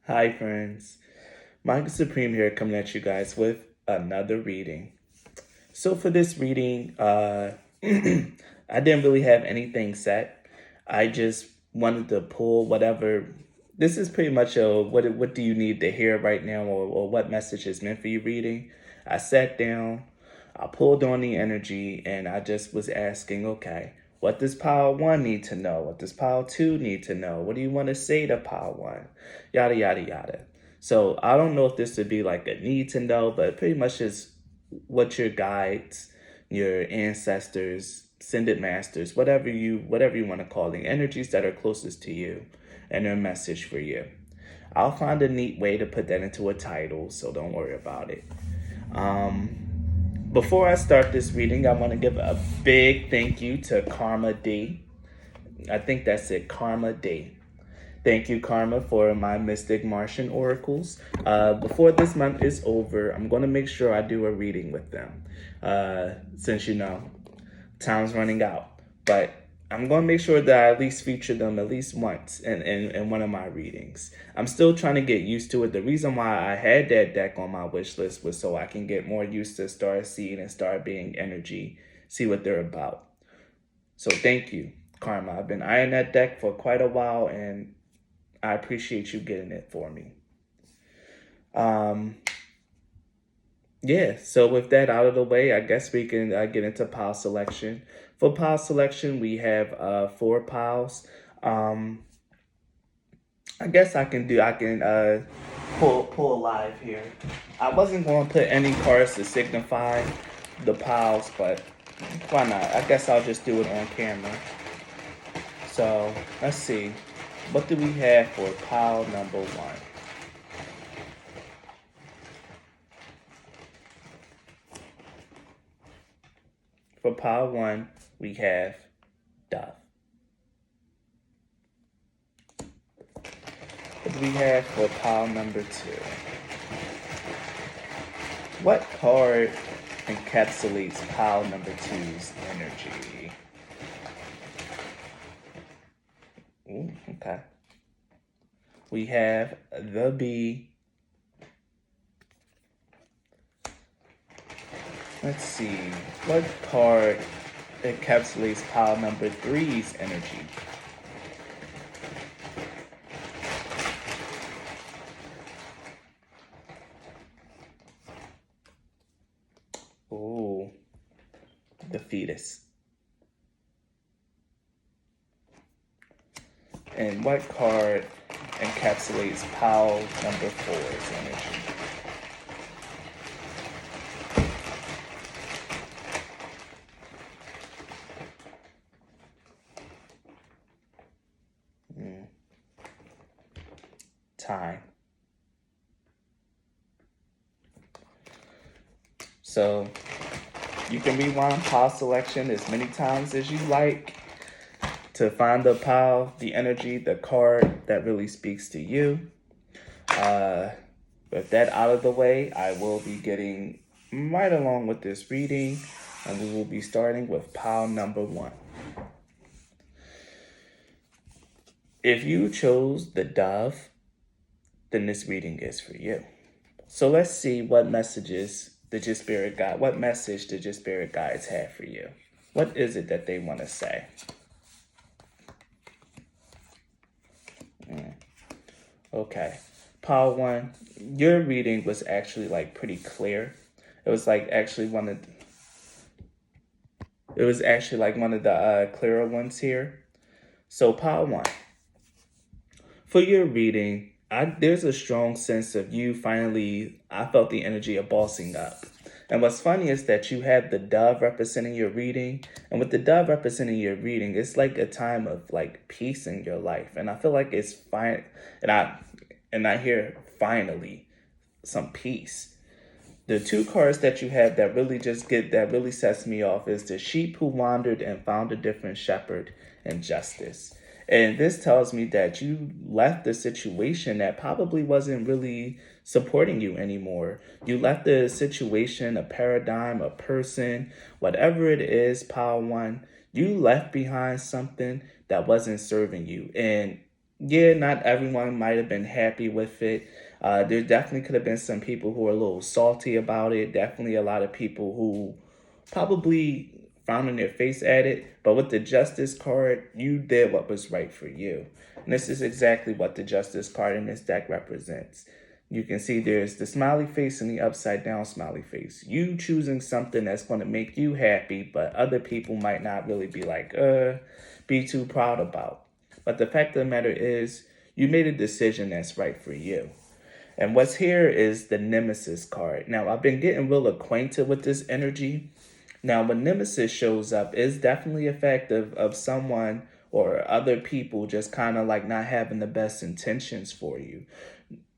Hi, friends. Michael Supreme here, coming at you guys with another reading. So, for this reading, I didn't really have anything set. I just wanted to pull whatever. This is pretty much a what do you need to hear right now, or what message is meant for you reading. I sat down, I pulled on the energy, and I just was asking, okay, what does pile one need to know? What does pile two need to know? What do you want to say to pile one? Yada, yada, yada. So I don't know if this would be like a need to know, but pretty much is what your guides, your ancestors, ascended masters, whatever you want to call the energies that are closest to you, and their message for you. I'll find a neat way to put that into a title, so don't worry about it. Before I start this reading, I want to give a big thank you to Karma D. I think that's it, Karma D. Thank you, Karma, for my Mystic Martian oracles. Before this month is over, I'm going to make sure I do a reading with them. Since, time's running out. But I'm going to make sure that I at least feature them at least once in one of my readings. I'm still trying to get used to it. The reason why I had that deck on my wish list was so I can get more used to star seeing and star being energy, see what they're about. So thank you, Karma. I've been eyeing that deck for quite a while, and I appreciate you getting it for me. Yeah, so with that out of the way, I guess we can get into pile selection. For pile selection, we have four piles. Um, I guess I can pull live here. I wasn't going to put any cards to signify the piles, but why not? I guess I'll just do it on camera. So let's see. What do we have for pile number one? For pile one, we have Dove. What do we have for pile number two? What card encapsulates pile number two's energy? Ooh, okay. We have the Bee. Let's see. What card encapsulates pile number three's energy? Ooh, the Fetus. And what card encapsulates pile number four's energy? Time. So you can rewind pile selection as many times as you like to find the energy, the card that really speaks to you. With that out of the way, I will be getting right along with this reading, and we will be starting with pile number one. If you chose the Dove, then this reading is for you. So let's see what message did your spirit guides have for you? What is it that they want to say? Okay. Pile one, your reading was actually like pretty clear. It was like actually one of the clearer ones here. So pile one, for your reading, there's a strong sense of you finally, I felt the energy of bossing up. And what's funny is that you have the Dove representing your reading. And with the Dove representing your reading, it's like a time of like peace in your life. And I feel like it's fine. And I hear finally some peace. The two cards that you have that really sets me off is the sheep who wandered and found a different shepherd, and justice. And this tells me that you left the situation that probably wasn't really supporting you anymore. You left the situation, a paradigm, a person, whatever it is, pile one, you left behind something that wasn't serving you. And Yeah, not everyone might have been happy with it. There definitely could have been some people who were a little salty about it. Definitely a lot of people who probably frowned on their face at it. But with the Justice card, you did what was right for you. And this is exactly what the Justice card in this deck represents. You can see there's the smiley face and the upside down smiley face. You choosing something that's going to make you happy, but other people might not really be like, be too proud about. But the fact of the matter is, you made a decision that's right for you. And what's here is the Nemesis card. Now, I've been getting real acquainted with this energy. Now, when Nemesis shows up, it's definitely a fact of someone or other people just kind of like not having the best intentions for you.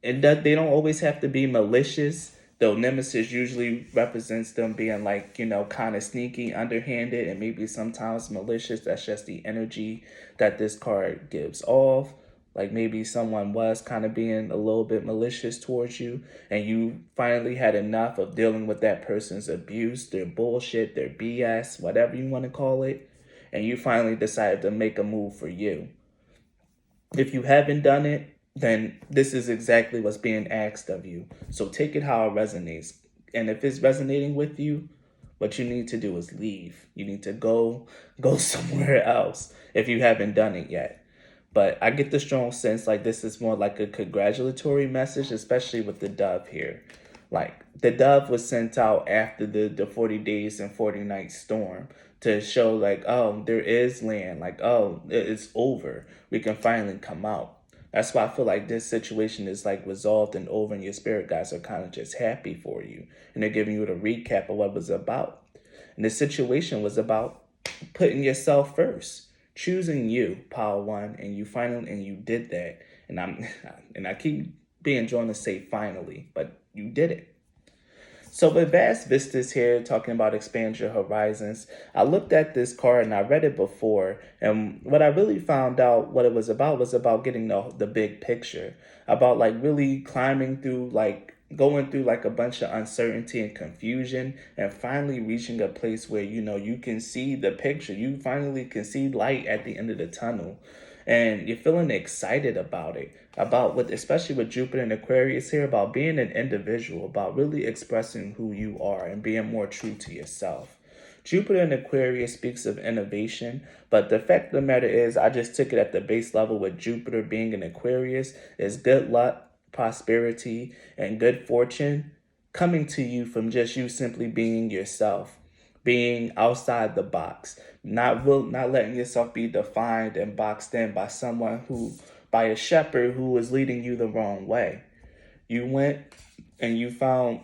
They don't always have to be malicious, though Nemesis usually represents them being like, kind of sneaky, underhanded, and maybe sometimes malicious. That's just the energy that this card gives off. Like maybe someone was kind of being a little bit malicious towards you, and you finally had enough of dealing with that person's abuse, their bullshit, their BS, whatever you want to call it, and you finally decided to make a move for you. If you haven't done it, then this is exactly what's being asked of you. So take it how it resonates. And if it's resonating with you, what you need to do is leave. You need to go somewhere else if you haven't done it yet. But I get the strong sense like this is more like a congratulatory message, especially with the dove here. Like the dove was sent out after the 40 days and 40 nights storm to show like, oh, there is land. Like, oh, it's over. We can finally come out. That's why I feel like this situation is like resolved and over, and your spirit guides are kind of just happy for you. And they're giving you the recap of what it was about. And the situation was about putting yourself first, choosing you, Power One, and you did that. And I keep being drawn to say finally, but you did it. So with Vast Vistas here, talking about expand your horizons, I looked at this card and I read it before, and what I really found out what it was about getting the big picture, about like really climbing through like going through like a bunch of uncertainty and confusion and finally reaching a place where you can see the picture. You finally can see light at the end of the tunnel and you're feeling excited about it, about what, especially with Jupiter and Aquarius here, about being an individual, about really expressing who you are and being more true to yourself. Jupiter in Aquarius speaks of innovation, but the fact of the matter is, I just took it at the base level with Jupiter being in Aquarius is good luck, prosperity, and good fortune coming to you from just you simply being yourself, being outside the box, not letting yourself be defined and boxed in by a shepherd who was leading you the wrong way. You went and you found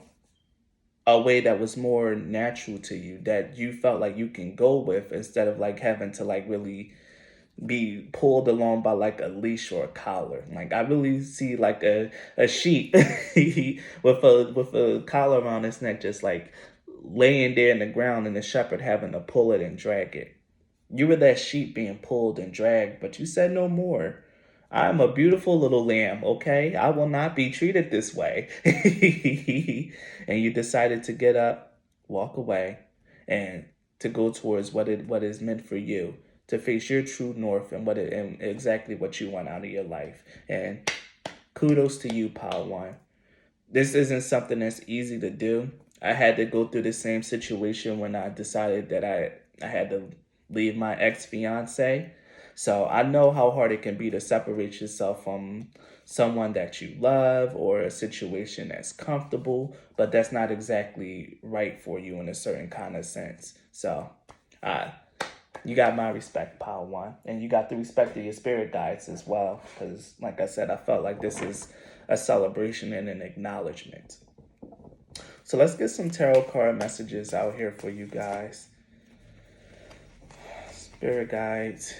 a way that was more natural to you, that you felt like you can go with, instead of like having to like really be pulled along by like a leash or a collar. Like I really see like a sheep with a collar around its neck, just like laying there in the ground, and the shepherd having to pull it and drag it. You were that sheep being pulled and dragged, but you said no more. I'm a beautiful little lamb, okay? I will not be treated this way. And you decided to get up, walk away, and to go towards what is meant for you, to face your true north and exactly what you want out of your life. And kudos to you, Power One. This isn't something that's easy to do. I had to go through the same situation when I decided that I had to leave my ex-fiance. So I know how hard it can be to separate yourself from someone that you love or a situation that's comfortable, but that's not exactly right for you in a certain kind of sense. So uh, you got my respect, Power One, and you got the respect of your spirit guides as well. Because, like I said, I felt like this is a celebration and an acknowledgement. So let's get some tarot card messages out here for you guys. Spirit guides,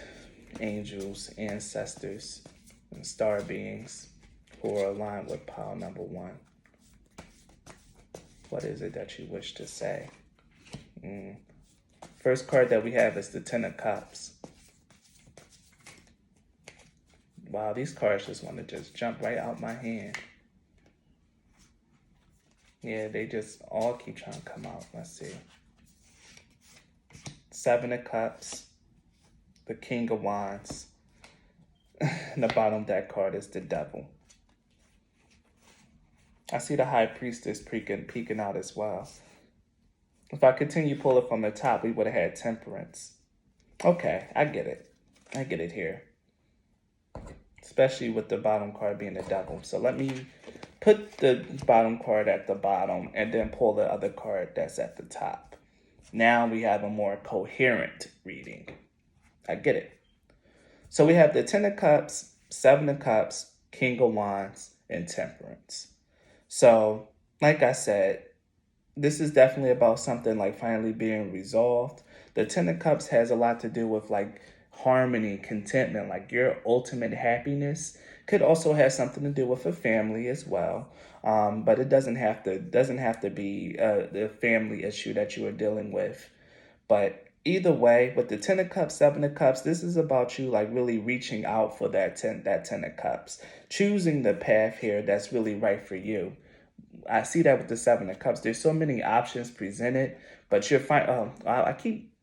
angels, ancestors, and star beings who are aligned with pile number one. What is it that you wish to say? First card that we have is the Ten of Cups. Wow, these cards just want to just jump right out my hand. Yeah, they just all keep trying to come out. Let's see. Seven of Cups, the King of Wands, And the bottom of that card is the devil. I see the high priestess peeking out as well. If I continue pulling from the top, we would have had temperance. Okay, I get it. I get it here. Especially with the bottom card being the devil. So let me put the bottom card at the bottom and then pull the other card that's at the top. Now we have a more coherent reading. I get it. So we have the Ten of Cups, Seven of Cups, King of Wands, and Temperance. So, like I said, this is definitely about something like finally being resolved. The Ten of Cups has a lot to do with like harmony, contentment, like your ultimate happiness. Could also have something to do with a family as well, but it doesn't have to be the family issue that you are dealing with. But either way, with the Ten of Cups, Seven of Cups, this is about you like really reaching out for that Ten of Cups, choosing the path here that's really right for you. I see that with the Seven of Cups. There's so many options presented, but you're fine. I keep.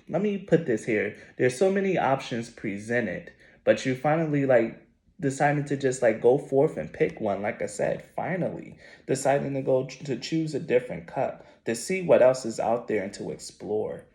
Let me put this here. There's so many options presented, but you finally like deciding to just like go forth and pick one. Like I said, finally deciding to go to choose a different cup to see what else is out there and to explore,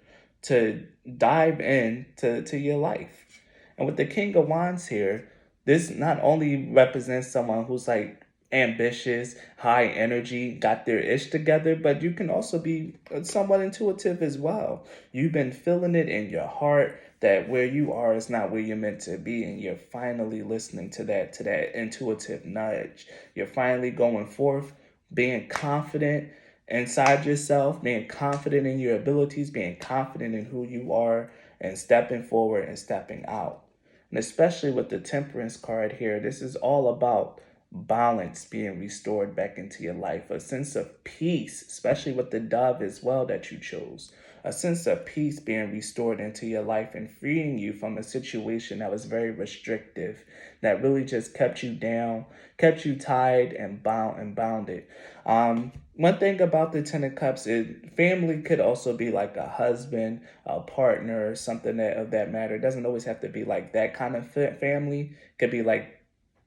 to dive in to your life. And with the King of Wands here, this not only represents someone who's like ambitious, high energy, got their ish together, but you can also be somewhat intuitive as well. You've been feeling it in your heart that where you are is not where you're meant to be, and you're finally listening to that intuitive nudge. You're finally going forth, being confident inside yourself, being confident in your abilities, being confident in who you are, and stepping forward and stepping out. And especially with the Temperance card here, this is all about balance being restored back into your life, a sense of peace, especially with the dove as well that you chose. A sense of peace being restored into your life and freeing you from a situation that was very restrictive, that really just kept you down, kept you tied and bounded. One thing about the Ten of Cups is family could also be like a husband, a partner, something that of that matter. It doesn't always have to be like that kind of family. It could be like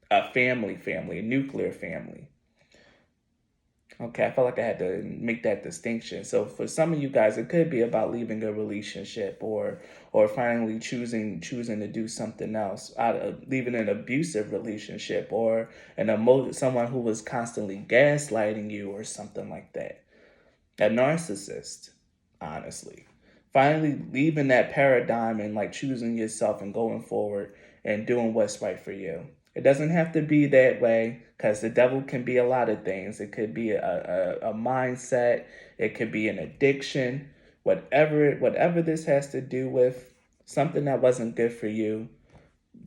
a family, a nuclear family. Okay, I felt like I had to make that distinction. So for some of you guys, it could be about leaving a relationship or finally choosing to do something else, out of leaving an abusive relationship or someone who was constantly gaslighting you or something like that. A narcissist, honestly. Finally leaving that paradigm and like choosing yourself and going forward and doing what's right for you. It doesn't have to be that way because the devil can be a lot of things. It could be a mindset. It could be an addiction. Whatever this has to do with, something that wasn't good for you,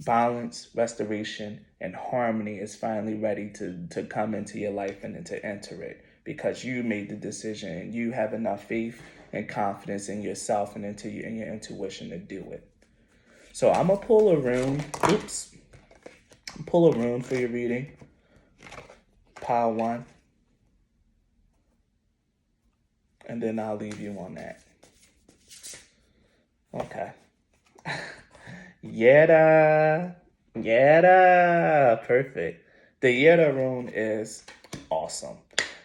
balance, restoration, and harmony is finally ready to come into your life and to enter it because you made the decision and you have enough faith and confidence in yourself and in your intuition to do it. So I'm going to pull a rune. Pull a rune for your reading. Pile one. And then I'll leave you on that. Okay. Yeda. Yeda. Perfect. The Yeda rune is awesome.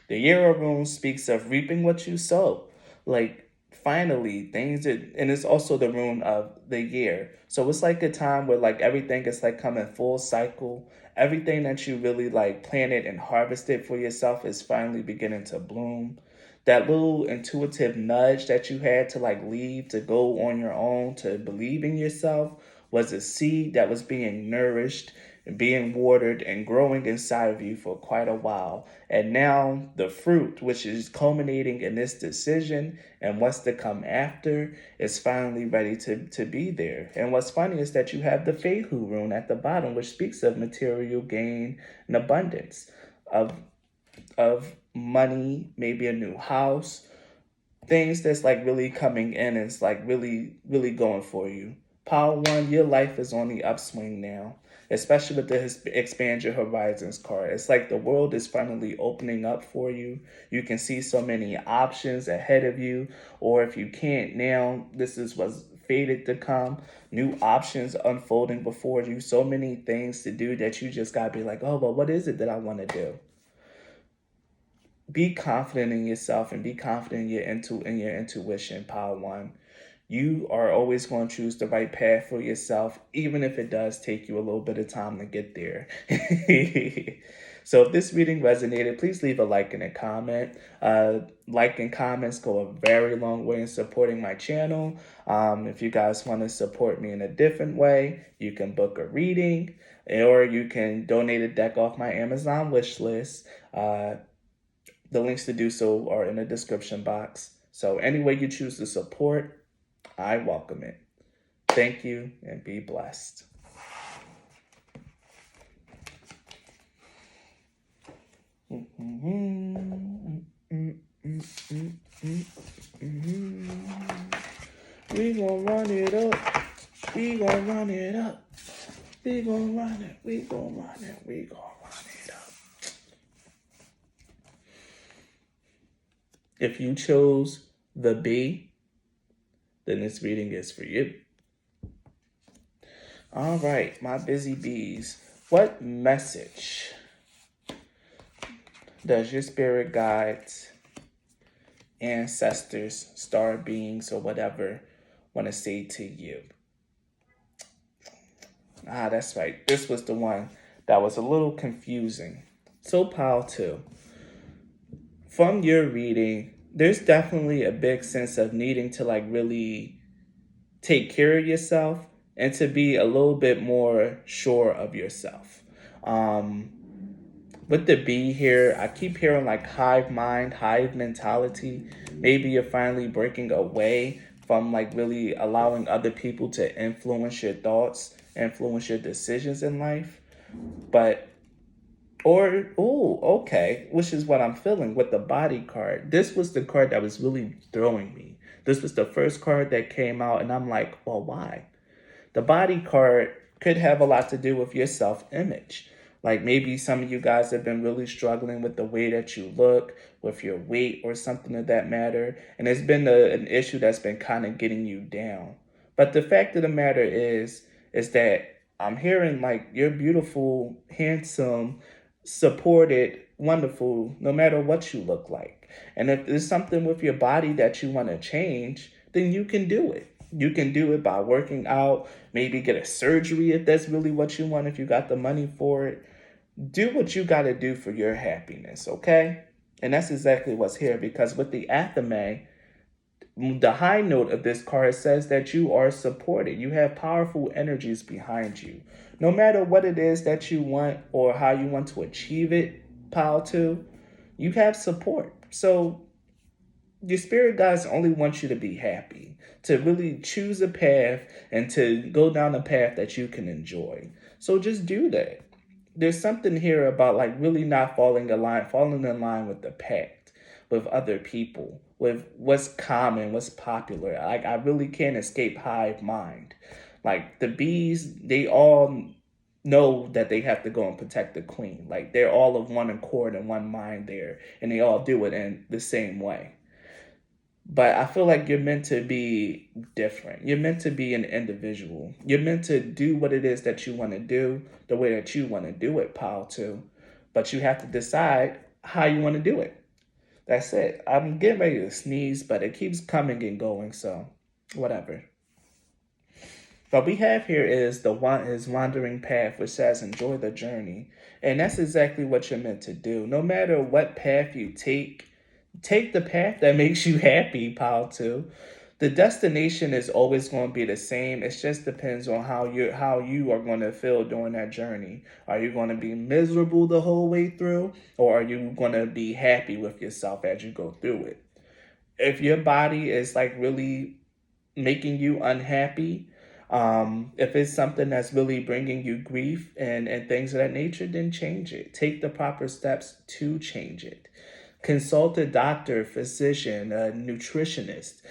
The Yeda rune speaks of reaping what you sow. Like, finally, and it's also the rune of the year. So it's like a time where like everything is like coming full cycle. Everything that you really like planted and harvested for yourself is finally beginning to bloom. That little intuitive nudge that you had to like leave to go on your own to believe in yourself was a seed that was being nourished and being watered and growing inside of you for quite a while. And now the fruit, which is culminating in this decision and what's to come after, is finally ready to be there. And what's funny is that you have the Fehu rune at the bottom, which speaks of material gain and abundance, of money, maybe a new house, things that's like really coming in and it's like really, really going for you. Power one, your life is on the upswing now, especially with the Expand Your Horizons card. It's like the world is finally opening up for you. You can see so many options ahead of you, or if you can't now, this is what's fated to come, new options unfolding before you, so many things to do that you just gotta be like, oh, but what is it that I want to do? Be confident in yourself and be confident in your intuition, Power One. You are always going to choose the right path for yourself, even if it does take you a little bit of time to get there. So if this reading resonated, please leave a like and a comment. Like and comments go a very long way in supporting my channel. If you guys want to support me in a different way, you can book a reading or you can donate a deck off my Amazon wish list. The links to do so are in the description box. So any way you choose to support, I welcome it. Thank you and be blessed. We gon' run it up. We gon' run it up. We gon' run it. We gon' run it. We gon' run it up. If you chose the B, then this reading is for you. All right, my busy bees. What message does your spirit guides, ancestors, star beings, or whatever want to say to you? That's right. This was the one that was a little confusing. So, Pile 2. From your reading, there's definitely a big sense of needing to really take care of yourself and to be a little bit more sure of yourself. With the B here, I keep hearing hive mind, hive mentality. Maybe you're finally breaking away from really allowing other people to influence your thoughts, influence your decisions in life. Okay, which is what I'm feeling with the body card. This was the card that was really throwing me. This was the first card that came out, and I'm like, well, why? The body card could have a lot to do with your self-image. Maybe some of you guys have been really struggling with the way that you look, with your weight or something of that matter. And it's been an issue that's been kind of getting you down. But the fact of the matter is that I'm hearing you're beautiful, handsome, supported, wonderful, no matter what you look like. And if there's something with your body that you want to change, then you can do it. You can do it by working out, maybe get a surgery if that's really what you want, if you got the money for it. Do what you got to do for your happiness, okay? And that's exactly what's here, because with the Athame, the high note of this card says that you are supported. You have powerful energies behind you. No matter what it is that you want or how you want to achieve it, Pile 2, you have support. So your spirit guides only want you to be happy, to really choose a path and to go down a path that you can enjoy. So just do that. There's something here about really not falling in line with the pact, with other people, with what's common, what's popular. I really can't escape hive mind. The bees, they all know that they have to go and protect the queen. They're all of one accord and one mind there, and they all do it in the same way. But I feel like you're meant to be different. You're meant to be an individual. You're meant to do what it is that you want to do, the way that you want to do it, Pile 2. But you have to decide how you want to do it. That's it. I'm getting ready to sneeze, but it keeps coming and going, so whatever. What we have here is his wandering path, which says enjoy the journey. And that's exactly what you're meant to do. No matter what path you take the path that makes you happy, Pile 2. The destination is always going to be the same. It just depends on how you are going to feel during that journey. Are you going to be miserable the whole way through, or are you going to be happy with yourself as you go through it? If your body is really making you unhappy, if it's something that's really bringing you grief and things of that nature, then change it. Take the proper steps to change it. Consult a doctor, physician, a nutritionist,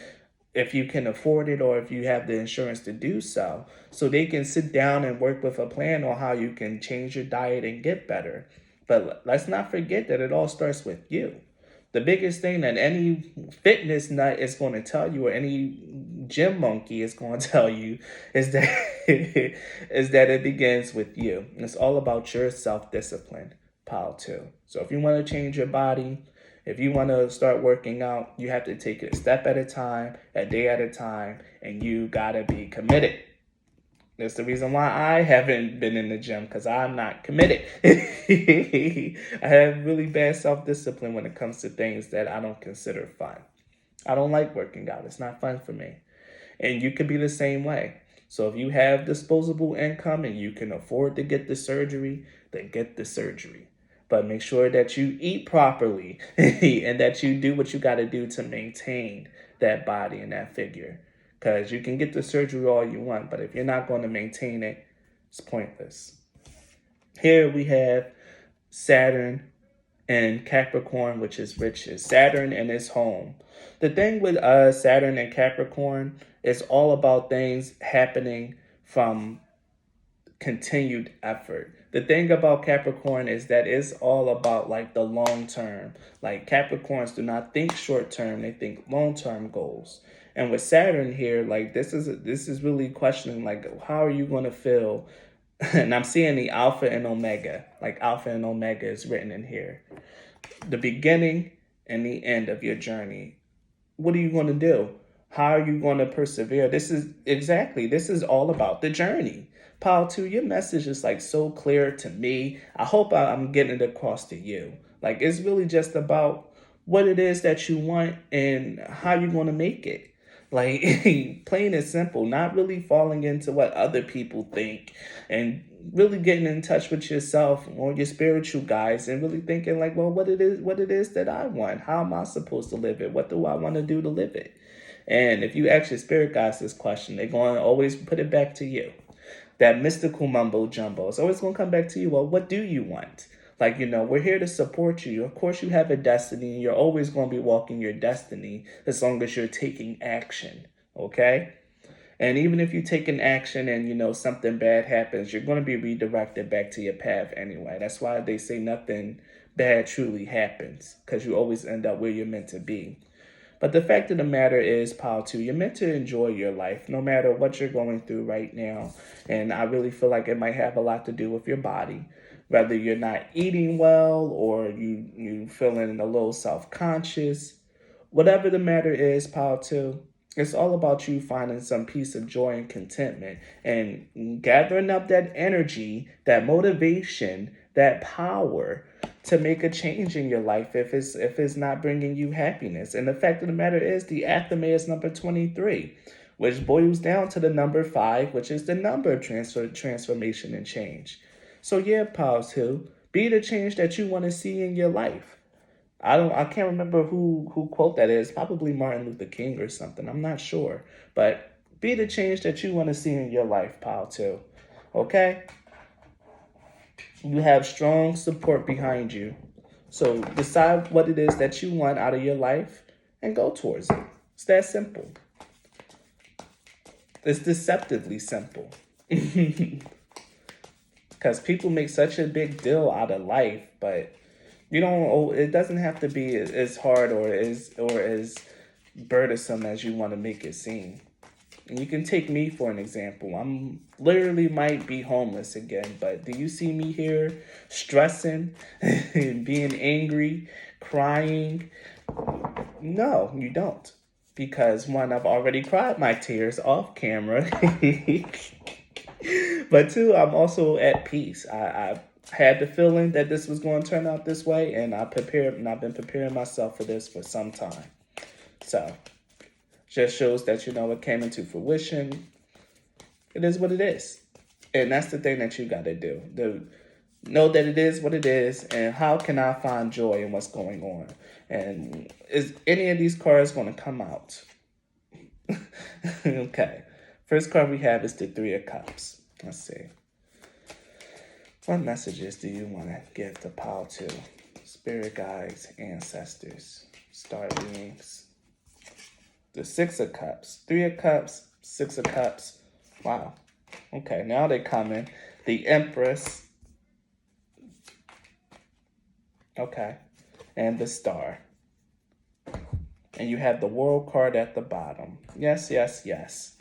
if you can afford it or if you have the insurance to do so they can sit down and work with a plan on how you can change your diet and get better. But let's not forget that it all starts with you. The biggest thing that any fitness nut is going to tell you, or any gym monkey is going to tell you is that is that it begins with you. It's all about your self-discipline, pile two. So if you want to change your body, if you want to start working out, you have to take it a step at a time, a day at a time, and you gotta be committed. That's the reason why I haven't been in the gym, because I'm not committed. I have really bad self-discipline when it comes to things that I don't consider fun. I don't like working out. It's not fun for me. And you could be the same way. So if you have disposable income and you can afford to get the surgery, then get the surgery. But make sure that you eat properly and that you do what you got to do to maintain that body and that figure. Because you can get the surgery all you want, but if you're not going to maintain it, it's pointless. Here we have Saturn and Capricorn, which is riches. Saturn and its home. The thing with Saturn and Capricorn is all about things happening from continued effort. The thing about Capricorn is that it's all about like the long term. Like Capricorns do not think short term, they think long term goals. And with Saturn here, like this is really questioning like how are you going to feel? And I'm seeing the Alpha and Omega. Like Alpha and Omega is written in here. The beginning and the end of your journey. What are you going to do? How are you going to persevere? This is all about the journey. Pile 2, your message is like so clear to me. I hope I'm getting it across to you. Like it's really just about what it is that you want and how you're going to make it. Like plain and simple, not really falling into what other people think and really getting in touch with yourself or your spiritual guides and really thinking like, well, what it is that I want. How am I supposed to live it? What do I want to do to live it? And if you ask your spirit guides this question, they're going to always put it back to you. That mystical mumbo jumbo. It's always going to come back to you. Well, what do you want? Like, we're here to support you. Of course, you have a destiny, and you're always going to be walking your destiny as long as you're taking action, okay? And even if you take an action and, something bad happens, you're going to be redirected back to your path anyway. That's why they say nothing bad truly happens, because you always end up where you're meant to be. But the fact of the matter is, Pile 2, you're meant to enjoy your life no matter what you're going through right now. And I really feel like it might have a lot to do with your body. Whether you're not eating well or you feeling a little self-conscious, whatever the matter is, Pile 2, it's all about you finding some peace of joy and contentment and gathering up that energy, that motivation, that power to make a change in your life if it's not bringing you happiness. And the fact of the matter is the aftermath is number 23, which boils down to the number 5, which is the number of transformation and change. So yeah, Pile 2, be the change that you want to see in your life. I can't remember who quote that is. Probably Martin Luther King or something. I'm not sure. But be the change that you want to see in your life, Pile 2. Okay? You have strong support behind you. So decide what it is that you want out of your life and go towards it. It's that simple. It's deceptively simple. Because people make such a big deal out of life, but it doesn't have to be as hard or as burdensome as you want to make it seem. And you can take me for an example. I'm literally might be homeless again, but do you see me here stressing, being angry, crying? No, you don't. Because one, I've already cried my tears off camera. But two, I'm also at peace. I had the feeling that this was going to turn out this way, and I've been preparing myself for this for some time. So just shows that, it came into fruition. It is what it is. And that's the thing that you got to do. Know that it is what it is, and how can I find joy in what's going on? And is any of these cards going to come out? Okay. First card we have is the 3 of Cups. Let's see. What messages do you want to give to Pile 2? Spirit guides, ancestors, star beings. The 6 of Cups. 3 of Cups, 6 of Cups. Wow. Okay, now they're coming. The Empress. Okay. And the Star. And you have the World card at the bottom. Yes, yes, yes.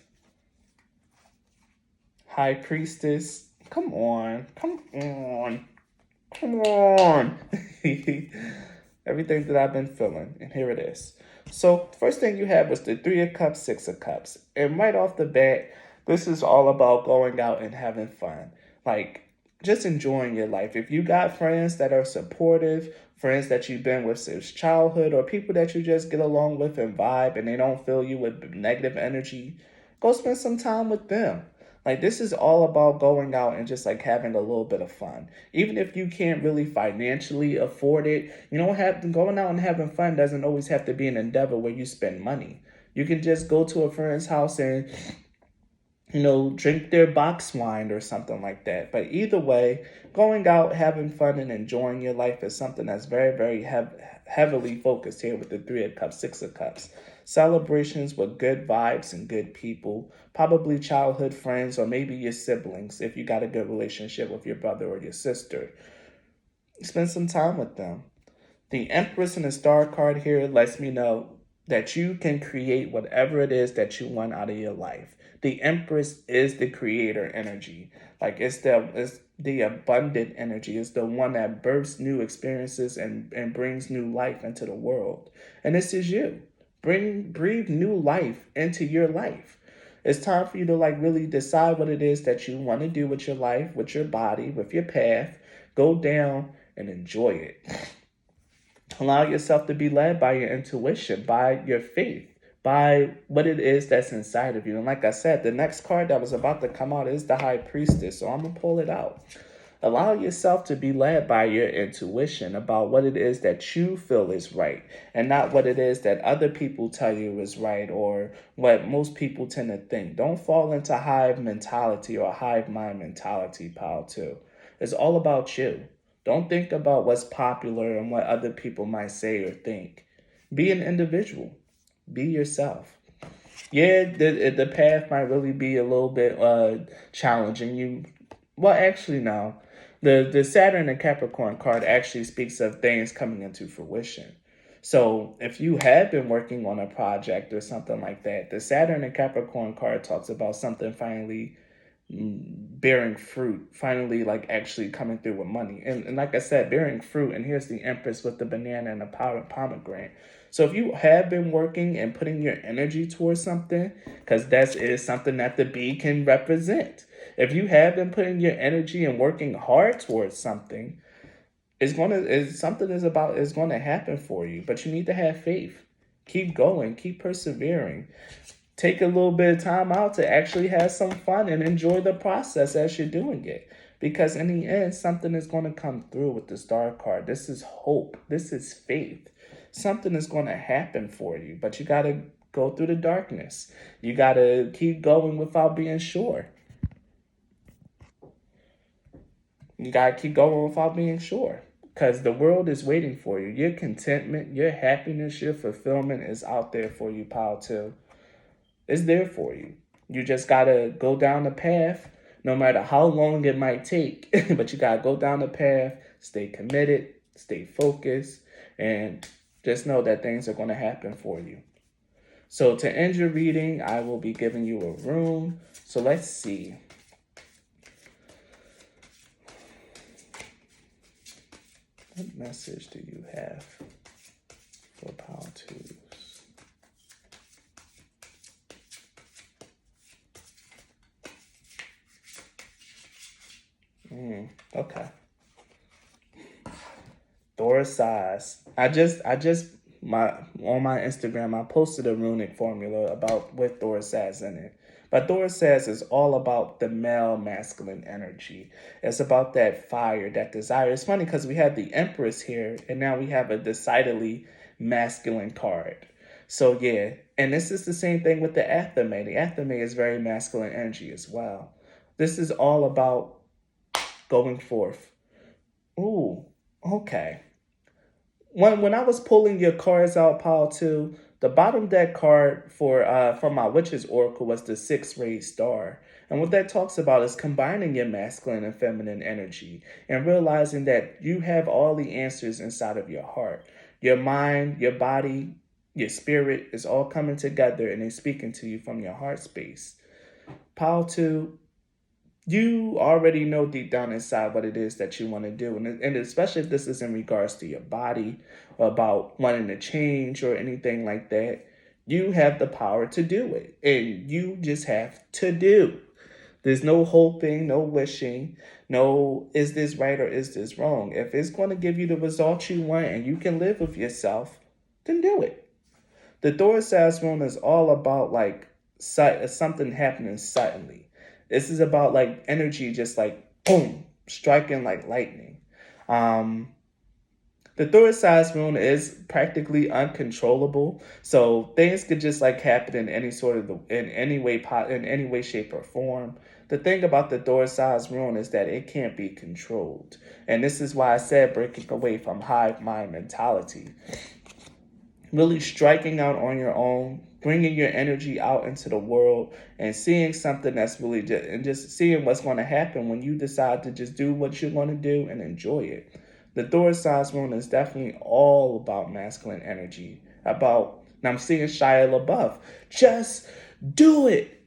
High Priestess. Come on. Come on. Come on. Everything that I've been feeling. And here it is. So, first thing you had was the Three of Cups, Six of Cups. And right off the bat, this is all about going out and having fun. Like, just enjoying your life. If you got friends that are supportive, friends that you've been with since childhood, or people that you just get along with and vibe and they don't fill you with negative energy, go spend some time with them. Like, this is all about going out and just like having a little bit of fun. Even if you can't really financially afford it, you don't have to, going out and having fun doesn't always have to be an endeavor where you spend money. You can just go to a friend's house and drink their box wine or something like that. But either way, going out, having fun, and enjoying your life is something that's very, very heavily focused here with the Three of Cups, Six of Cups. Celebrations with good vibes and good people, probably childhood friends or maybe your siblings if you got a good relationship with your brother or your sister. Spend some time with them. The Empress and the Star card here lets me know that you can create whatever it is that you want out of your life. The Empress is the creator energy. Like it's the abundant energy. It's the one that births new experiences and brings new life into the world. And this is you. Breathe new life into your life. It's time for you to like really decide what it is that you want to do with your life, with your body, with your path. Go down and enjoy it. Allow yourself to be led by your intuition, by your faith, by what it is that's inside of you. And like I said, the next card that was about to come out is the High Priestess. So I'm going to pull it out. Allow yourself to be led by your intuition about what it is that you feel is right and not what it is that other people tell you is right or what most people tend to think. Don't fall into hive mentality or hive mind mentality, pal, too. It's all about you. Don't think about what's popular and what other people might say or think. Be an individual. Be yourself. Yeah, the path might really be a little bit challenging. Well, actually, no. The Saturn and Capricorn card actually speaks of things coming into fruition. So if you have been working on a project or something like that, the Saturn and Capricorn card talks about something finally bearing fruit, finally like actually coming through with money. And like I said, bearing fruit, and here's the Empress with the banana and the pomegranate. So if you have been working and putting your energy towards something, because that is something that the bee can represent. If you have been putting your energy and working hard towards something, it's going to happen for you. But you need to have faith. Keep going, keep persevering. Take a little bit of time out to actually have some fun and enjoy the process as you're doing it. Because in the end, something is going to come through with the Star card. This is hope. This is faith. Something is going to happen for you, but you got to go through the darkness. You got to keep going without being sure. You got to keep going without being sure. Because the world is waiting for you. Your contentment, your happiness, your fulfillment is out there for you, pal, too. It's there for you. You just got to go down the path, no matter how long it might take. But you got to go down the path, stay committed, stay focused, and just know that things are going to happen for you. So to end your reading, I will be giving you a room. So let's see. What message do you have for Power Twos? Okay. Dora size. My on my Instagram, I posted a runic formula about with Dora size in it. But Dora says is all about the male masculine energy. It's about that fire, that desire. It's funny because we have the Empress here, and now we have a decidedly masculine card. So yeah, and this is the same thing with the Athame. The Athame is very masculine energy as well. This is all about going forth. Ooh, okay. When I was pulling your cards out, Paul, too, the bottom deck card for my Witch's Oracle was the Six Rayed Star. And what that talks about is combining your masculine and feminine energy and realizing that you have all the answers inside of your heart. Your mind, your body your spirit is all coming together and it's speaking to you from your heart space. Pile 2, you already know deep down inside what it is that you want to do. And especially if this is in regards to your body or about wanting to change or anything like that, you have the power to do it. And you just have to do. There's no hoping, no wishing, no is this right or is this wrong. If it's going to give you the results you want and you can live with yourself, then do it. The Thoracic rune is all about like something happening suddenly. This is about like energy just like boom, striking like lightning. Um, the Thoracic rune is practically uncontrollable, so things could just like happen in any sort of in any way, shape, or form. The thing about the Thoracic rune is that it can't be controlled, and this is why I said breaking away from hive mind mentality. Really striking out on your own, bringing your energy out into the world, and seeing something that's really just seeing what's going to happen when you decide to just do what you're going to do and enjoy it. The Thoracic rune is definitely all about masculine energy. About, and I'm seeing Shia LaBeouf. Just do it.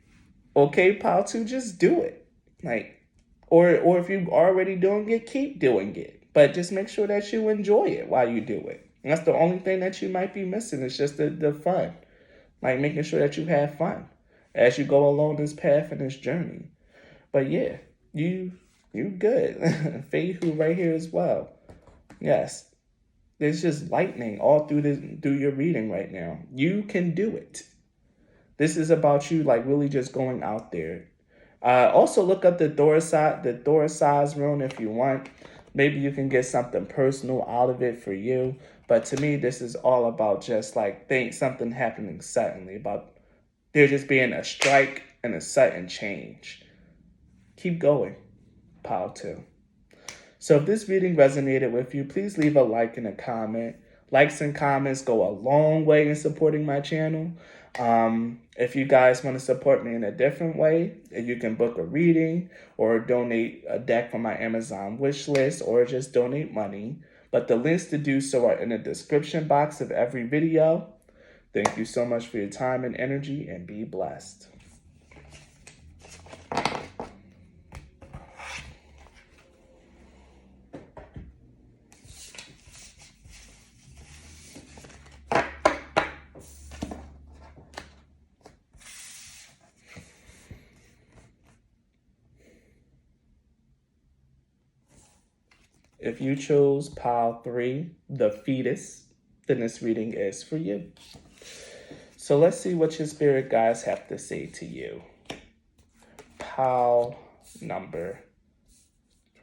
Okay, pile 2, just do it. Like, or if you're already doing it, keep doing it. But just make sure that you enjoy it while you do it. And that's the only thing that you might be missing. It's just the fun. Like making sure that you have fun as you go along this path and this journey. But yeah, you good. Faye right here as well. Yes. There's just lightning all through your reading right now. You can do it. This is about you like really just going out there. Also look up the Thoracic rune if you want. Maybe you can get something personal out of it for you. But to me, this is all about just like something happening suddenly, about there just being a strike and a sudden change. Keep going, pile 2. So if this reading resonated with you, please leave a like and a comment. Likes and comments go a long way in supporting my channel. If you guys want to support me in a different way, you can book a reading or donate a deck from my Amazon wish list or just donate money. But the links to do so are in the description box of every video. Thank you so much for your time and energy, and be blessed. If you chose pile 3, the fetus, then this reading is for you. So let's see what your spirit guides have to say to you. Pile number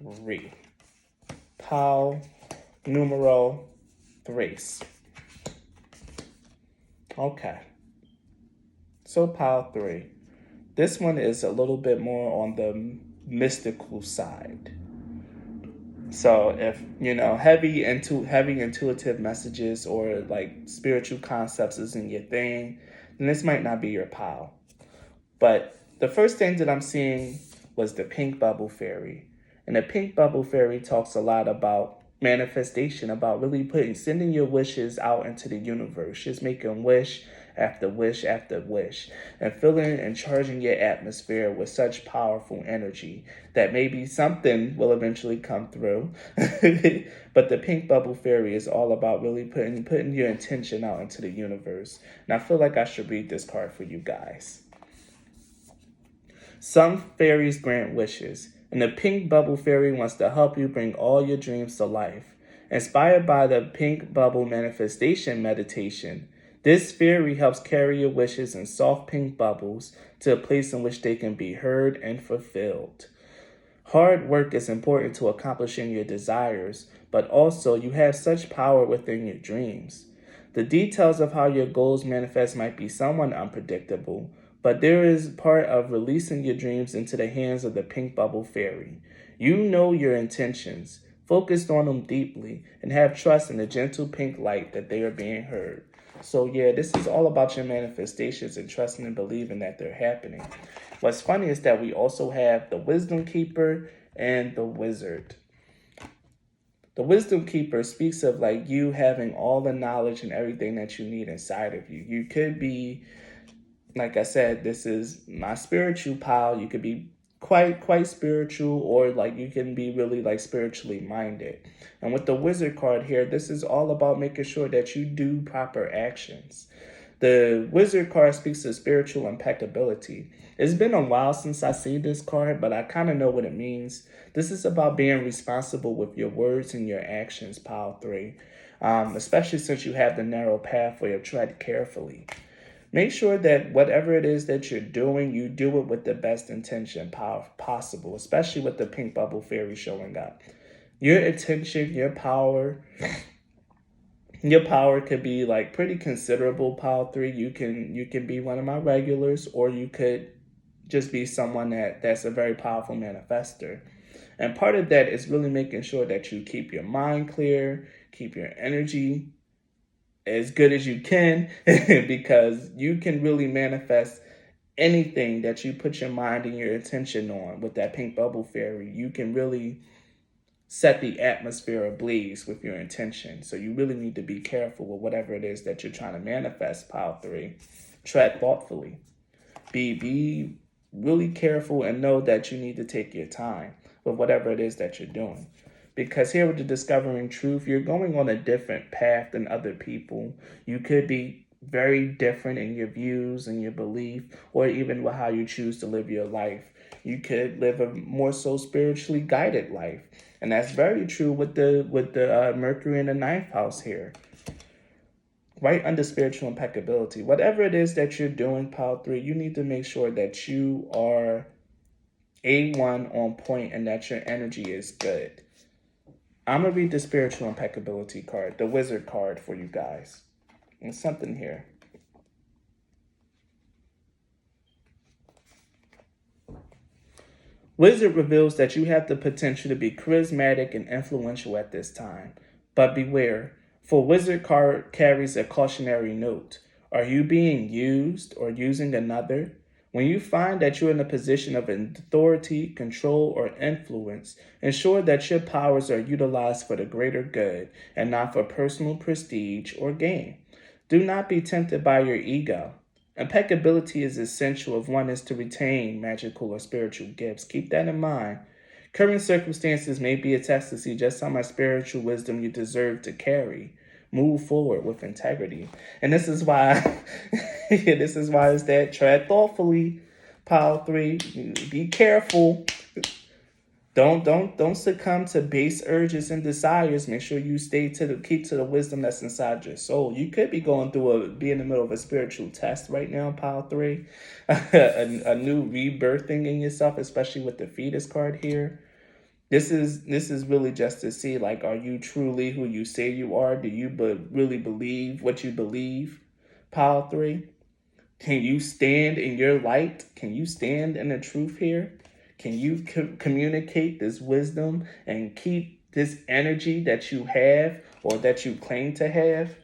3. Pile numero 3. Okay. So pile 3. This one is a little bit more on the mystical side. So if, heavy intuitive messages or like spiritual concepts isn't your thing, then this might not be your pile. But the first thing that I'm seeing was the pink bubble fairy. And the pink bubble fairy talks a lot about manifestation, about really sending your wishes out into the universe, just making wish after wish after wish, and filling and charging your atmosphere with such powerful energy that maybe something will eventually come through. But the pink bubble fairy is all about really putting your intention out into the universe. And I feel like I should read this card for you guys. Some fairies grant wishes, and the pink bubble fairy wants to help you bring all your dreams to life. Inspired by the pink bubble manifestation meditation, this fairy helps carry your wishes in soft pink bubbles to a place in which they can be heard and fulfilled. Hard work is important to accomplishing your desires, but also you have such power within your dreams. The details of how your goals manifest might be somewhat unpredictable, but there is part of releasing your dreams into the hands of the pink bubble fairy. You know your intentions, focused on them deeply, and have trust in the gentle pink light that they are being heard. So yeah, this is all about your manifestations and trusting and believing that they're happening. What's funny is that we also have the wisdom keeper and the wizard. The wisdom keeper speaks of like you having all the knowledge and everything that you need inside of you. You could be, like I said, this is my spiritual pal. You could be quite spiritual, or like you can be really like spiritually minded. And with the wizard card here, this is all about making sure that you do proper actions. The wizard card speaks of spiritual impeccability. It's been a while since I see this card, but I kind of know what it means. This is about being responsible with your words and your actions, pile 3. Especially since you have the narrow pathway of tread carefully. Make sure that whatever it is that you're doing, you do it with the best intention possible, especially with the pink bubble fairy showing up. Your attention, your power could be like pretty considerable, pile 3. You can be one of my regulars, or you could just be someone that's a very powerful manifester. And part of that is really making sure that you keep your mind clear, keep your energy as good as you can, because you can really manifest anything that you put your mind and your attention on with that pink bubble fairy. You can really set the atmosphere ablaze with your intention. So you really need to be careful with whatever it is that you're trying to manifest, pile 3. Tread thoughtfully. Be really careful and know that you need to take your time with whatever it is that you're doing. Because here with the discovering truth, you're going on a different path than other people. You could be very different in your views and your belief, or even with how you choose to live your life. You could live a more so spiritually guided life. And that's very true with the Mercury in the 9th house here. Right under spiritual impeccability. Whatever it is that you're doing, pile 3, you need to make sure that you are A1 on point and that your energy is good. I'm going to read the spiritual impeccability card, the wizard card for you guys. And something here. Wizard reveals that you have the potential to be charismatic and influential at this time. But beware, for Wizard card carries a cautionary note. Are you being used or using another? When you find that you're in a position of authority, control, or influence, ensure that your powers are utilized for the greater good and not for personal prestige or gain. Do not be tempted by your ego. Impeccability is essential if one is to retain magical or spiritual gifts. Keep that in mind. Current circumstances may be a test to see just how much spiritual wisdom you deserve to carry. Move forward with integrity. And this is why it's that tread thoughtfully, pile 3. Be careful. Don't succumb to base urges and desires. Make sure you keep to the wisdom that's inside your soul. You could be going through be in the middle of a spiritual test right now, pile 3. a new rebirthing in yourself, especially with the fetus card here. This is really just to see, like, are you truly who you say you are? Do you really believe what you believe? Pile 3. Can you stand in your light? Can you stand in the truth here? Can you communicate this wisdom and keep this energy that you have or that you claim to have?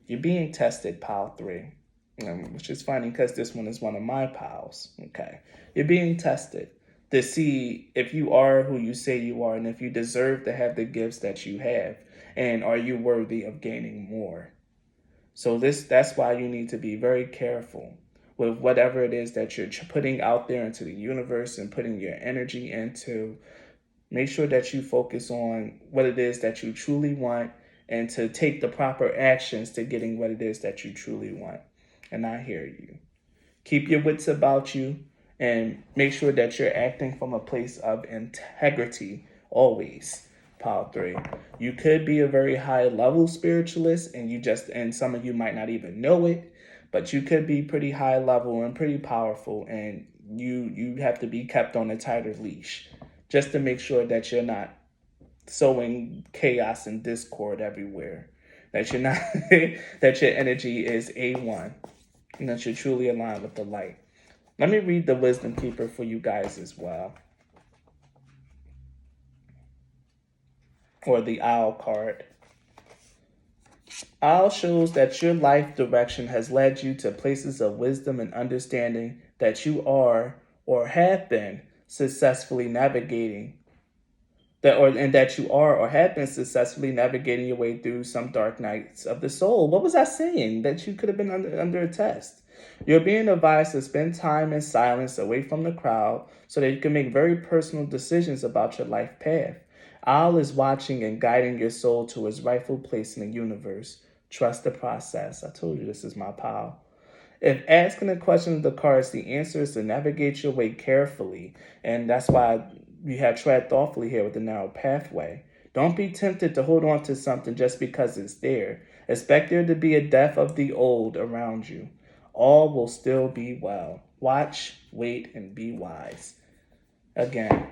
You're being tested, pile 3. Which is funny because this one is one of my piles. Okay. You're being tested to see if you are who you say you are and if you deserve to have the gifts that you have, and are you worthy of gaining more. So that's why you need to be very careful with whatever it is that you're putting out there into the universe and putting your energy into. Make sure that you focus on what it is that you truly want and to take the proper actions to getting what it is that you truly want. And I hear you. Keep your wits about you. And make sure that you're acting from a place of integrity always, pile 3. You could be a very high level spiritualist and some of you might not even know it, but you could be pretty high level and pretty powerful, and you have to be kept on a tighter leash just to make sure that you're not sowing chaos and discord everywhere, that you're not that your energy is A1 and that you're truly aligned with the light. Let me read the Wisdom Keeper for you guys as well. Or the Owl card. Owl shows that your life direction has led you to places of wisdom and understanding that you are or have been successfully navigating. and that you are or have been successfully navigating your way through some dark nights of the soul. What was I saying? That you could have been under a test. You're being advised to spend time in silence away from the crowd so that you can make very personal decisions about your life path. Al is watching and guiding your soul to its rightful place in the universe. Trust the process. I told you this is my pal. If asking a question of the cards, the answer is to navigate your way carefully, and that's why we have tread thoughtfully here with the narrow pathway. Don't be tempted to hold on to something just because it's there. Expect there to be a death of the old around you. All will still be well. Watch, wait, and be wise. Again,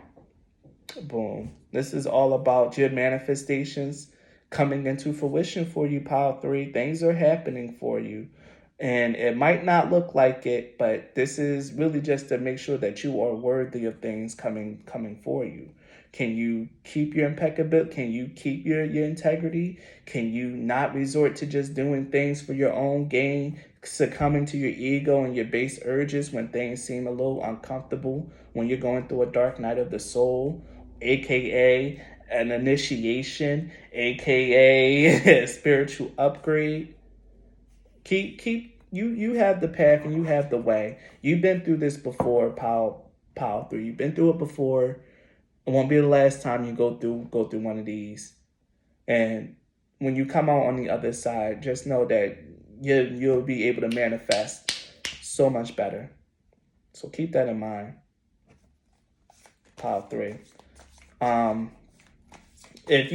boom. This is all about your manifestations coming into fruition for you, Pile 3. Things are happening for you. And it might not look like it, but this is really just to make sure that you are worthy of things coming for you. Can you keep your impeccability? Can you keep your integrity? Can you not resort to just doing things for your own gain, succumbing to your ego and your base urges when things seem a little uncomfortable, when you're going through a dark night of the soul, aka an initiation, aka a spiritual upgrade? Keep you have the path and you have the way. You've been through this before, pile 3. You've been through it before. It won't be the last time you go through one of these. And when you come out on the other side, just know that you'll be able to manifest so much better. So keep that in mind, pile 3. If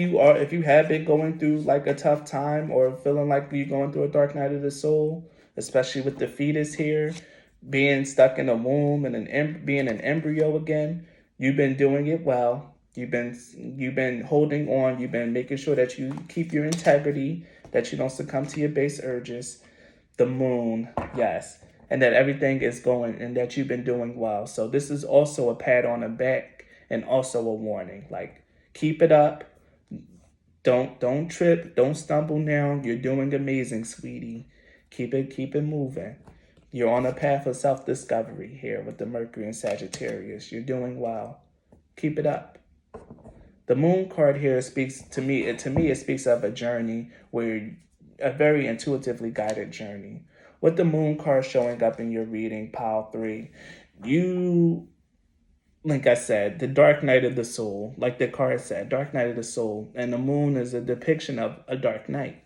you have been going through like a tough time or feeling like you're going through a dark night of the soul, especially with the fetus here, being stuck in a womb and being an embryo again, you've been doing it well. You've been holding on. You've been making sure that you keep your integrity, that you don't succumb to your base urges. The moon, yes, and that everything is going and that you've been doing well. So this is also a pat on the back and also a warning. Like, keep it up. Don't trip. Don't stumble down. You're doing amazing, sweetie. Keep it moving. You're on a path of self-discovery here with the Mercury and Sagittarius. You're doing well. Keep it up. The moon card here speaks to me. It speaks of a journey where a very intuitively guided journey. With the moon card showing up in your reading, pile 3, you, like I said, the dark night of the soul, like the card said, dark night of the soul, and the moon is a depiction of a dark night.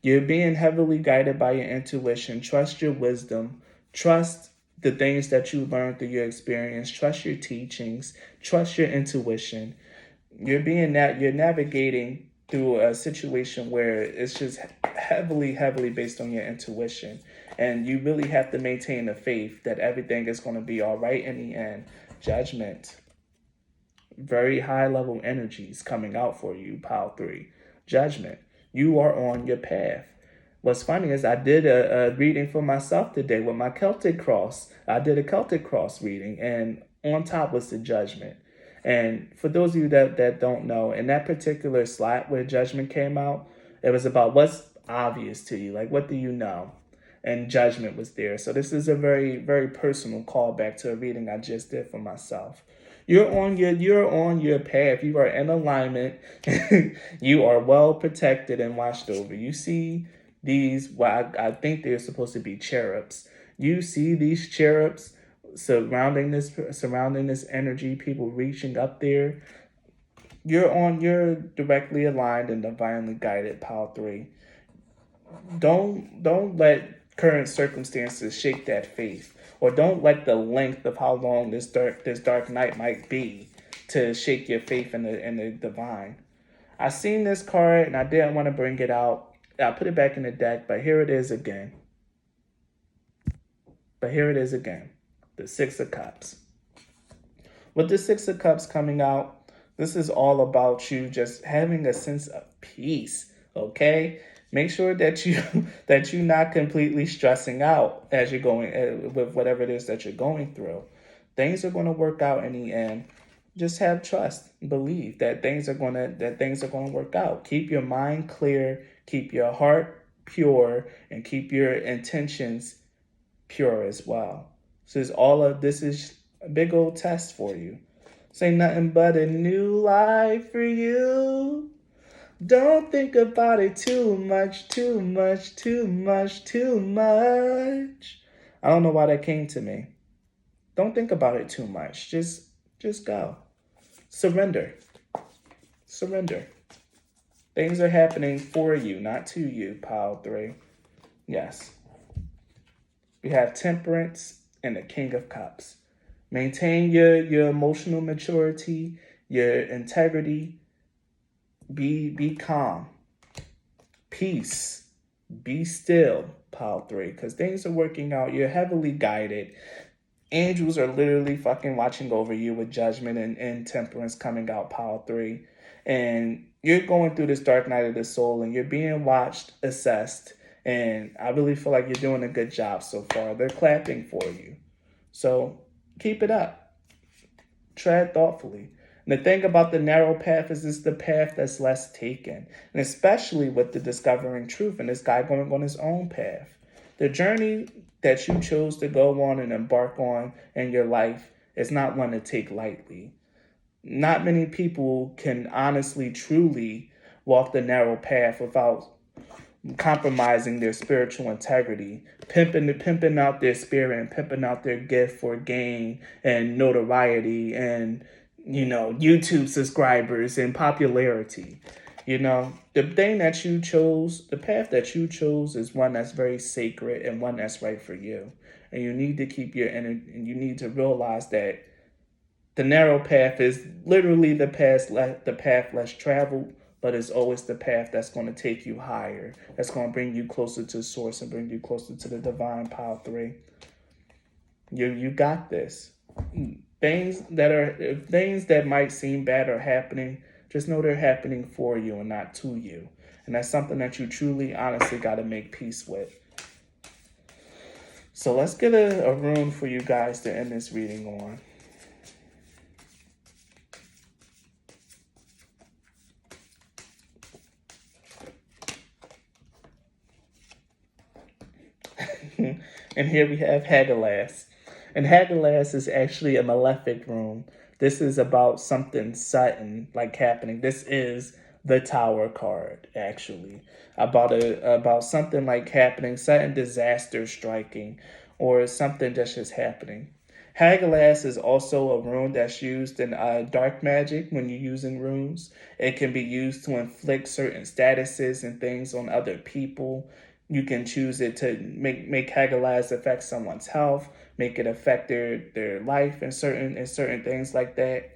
You're being heavily guided by your intuition. Trust your wisdom. Trust the things that you learned through your experience. Trust your teachings. Trust your intuition. You're navigating through a situation where it's just heavily based on your intuition. And you really have to maintain the faith that everything is going to be all right in the end. Judgment. Very high level energies coming out for you, pile 3. Judgment. You are on your path. What's funny is I did a reading for myself today with my Celtic cross. I did a Celtic cross reading, and on top was the judgment. And for those of you that don't know, in that particular slot where judgment came out, it was about what's obvious to you, like what do you know? And judgment was there. So this is a very, very personal callback to a reading I just did for myself. You're on your path. You are in alignment. You are well protected and watched over. You see these, I think they're supposed to be cherubs. You see these cherubs surrounding this energy, people reaching up there. You're directly aligned and divinely guided, pile 3. Don't let current circumstances shake that faith, or don't let the length of how long this dark night might be to shake your faith in the divine. I seen this card and I didn't want to bring it out. I put it back in the deck, but here it is again. The 6 of Cups. With the 6 of Cups coming out, this is all about you just having a sense of peace, okay? Make sure that you're not completely stressing out as you're going with whatever it is that you're going through. Things are going to work out in the end. Just have trust, believe that things are going to work out. Keep your mind clear, keep your heart pure, and keep your intentions pure as well. So this is a big old test for you. Say nothing but a new life for you. Don't think about it too much, too much, too much, too much. I don't know why that came to me. Don't think about it too much. Just go. Surrender. Surrender. Things are happening for you, not to you, pile 3. Yes. We have temperance and the King of Cups. Maintain your emotional maturity, your integrity. Be calm. Peace. Be still, pile 3, because things are working out. You're heavily guided. Angels are literally fucking watching over you with judgment and temperance coming out, pile 3. And you're going through this dark night of the soul and you're being watched, assessed. And I really feel like you're doing a good job so far. They're clapping for you. So keep it up. Tread thoughtfully. And the thing about the narrow path is it's the path that's less taken. And especially with the discovering truth and this guy going on his own path. The journey that you chose to go on and embark on in your life is not one to take lightly. Not many people can honestly, truly walk the narrow path without compromising their spiritual integrity, pimping out their spirit and pimping out their gift for gain and notoriety and, YouTube subscribers and popularity. The thing that you chose, the path that you chose is one that's very sacred and one that's right for you. And you need to keep your energy, and you need to realize that the narrow path is literally the path less traveled, but it's always the path that's going to take you higher. That's going to bring you closer to source and bring you closer to the divine, pile 3. You got this. Things that might seem bad are happening. Just know they're happening for you and not to you. And that's something that you truly, honestly got to make peace with. So let's get a rune for you guys to end this reading on. And here we have Hagalaz. And Hagalaz is actually a malefic rune. This is about something sudden, like happening. This is the Tower card, actually. About something like happening, sudden disaster striking, or something that's just happening. Hagalaz is also a rune that's used in dark magic when you're using runes. It can be used to inflict certain statuses and things on other people. You can choose it to make Hagalaz affect someone's health, make it affect their life and certain things like that.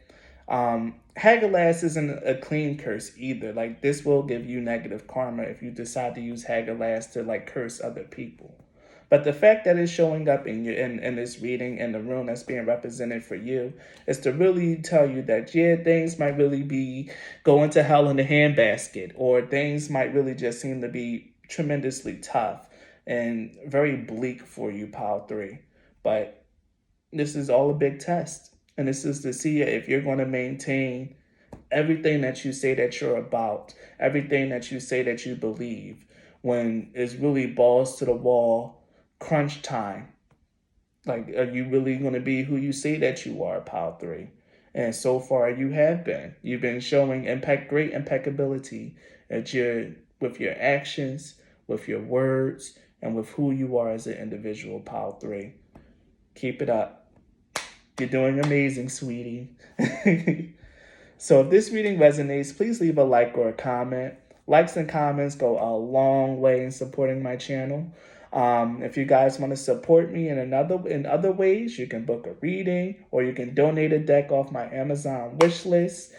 Hagalaz isn't a clean curse either. Like, this will give you negative karma if you decide to use Hagalaz to like curse other people. But the fact that it's showing up in this reading and the rune that's being represented for you is to really tell you that, yeah, things might really be going to hell in the handbasket, or things might really just seem to be tremendously tough and very bleak for you, pile 3. But this is all a big test. And this is to see if you're going to maintain everything that you say that you're about, everything that you say that you believe, when it's really balls to the wall, crunch time. Like, are you really going to be who you say that you are, pile 3? And so far you have been. You've been showing great impeccability with your actions, with your words, and with who you are as an individual, pile 3. Keep it up. You're doing amazing, sweetie. So if this reading resonates, please leave a like or a comment. Likes and comments go a long way in supporting my channel. If you guys want to support me in other ways, you can book a reading or you can donate a deck off my Amazon wish list.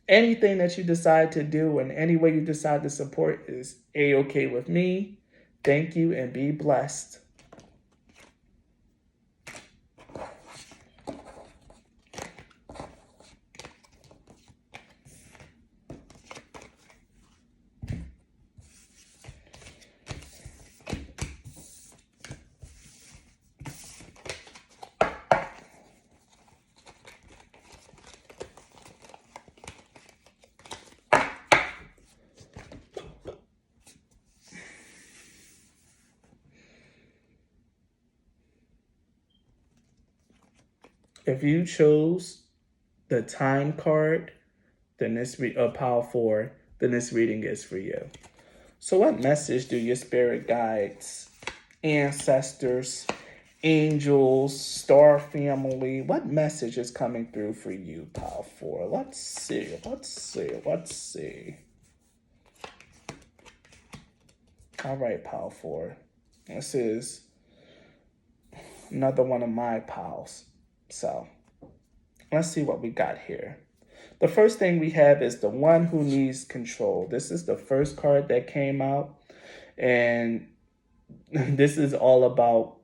Anything that you decide to do and any way you decide to support is A-okay with me. Thank you and be blessed. If you chose the time card, then this pile 4, then this reading is for you. So what message do your spirit guides, ancestors, angels, star family, what message is coming through for you, pile 4? Let's see. All right, pile 4. This is another one of my piles. So let's see what we got here. The first thing we have is the one who needs control. This is the first card that came out. And this is all about,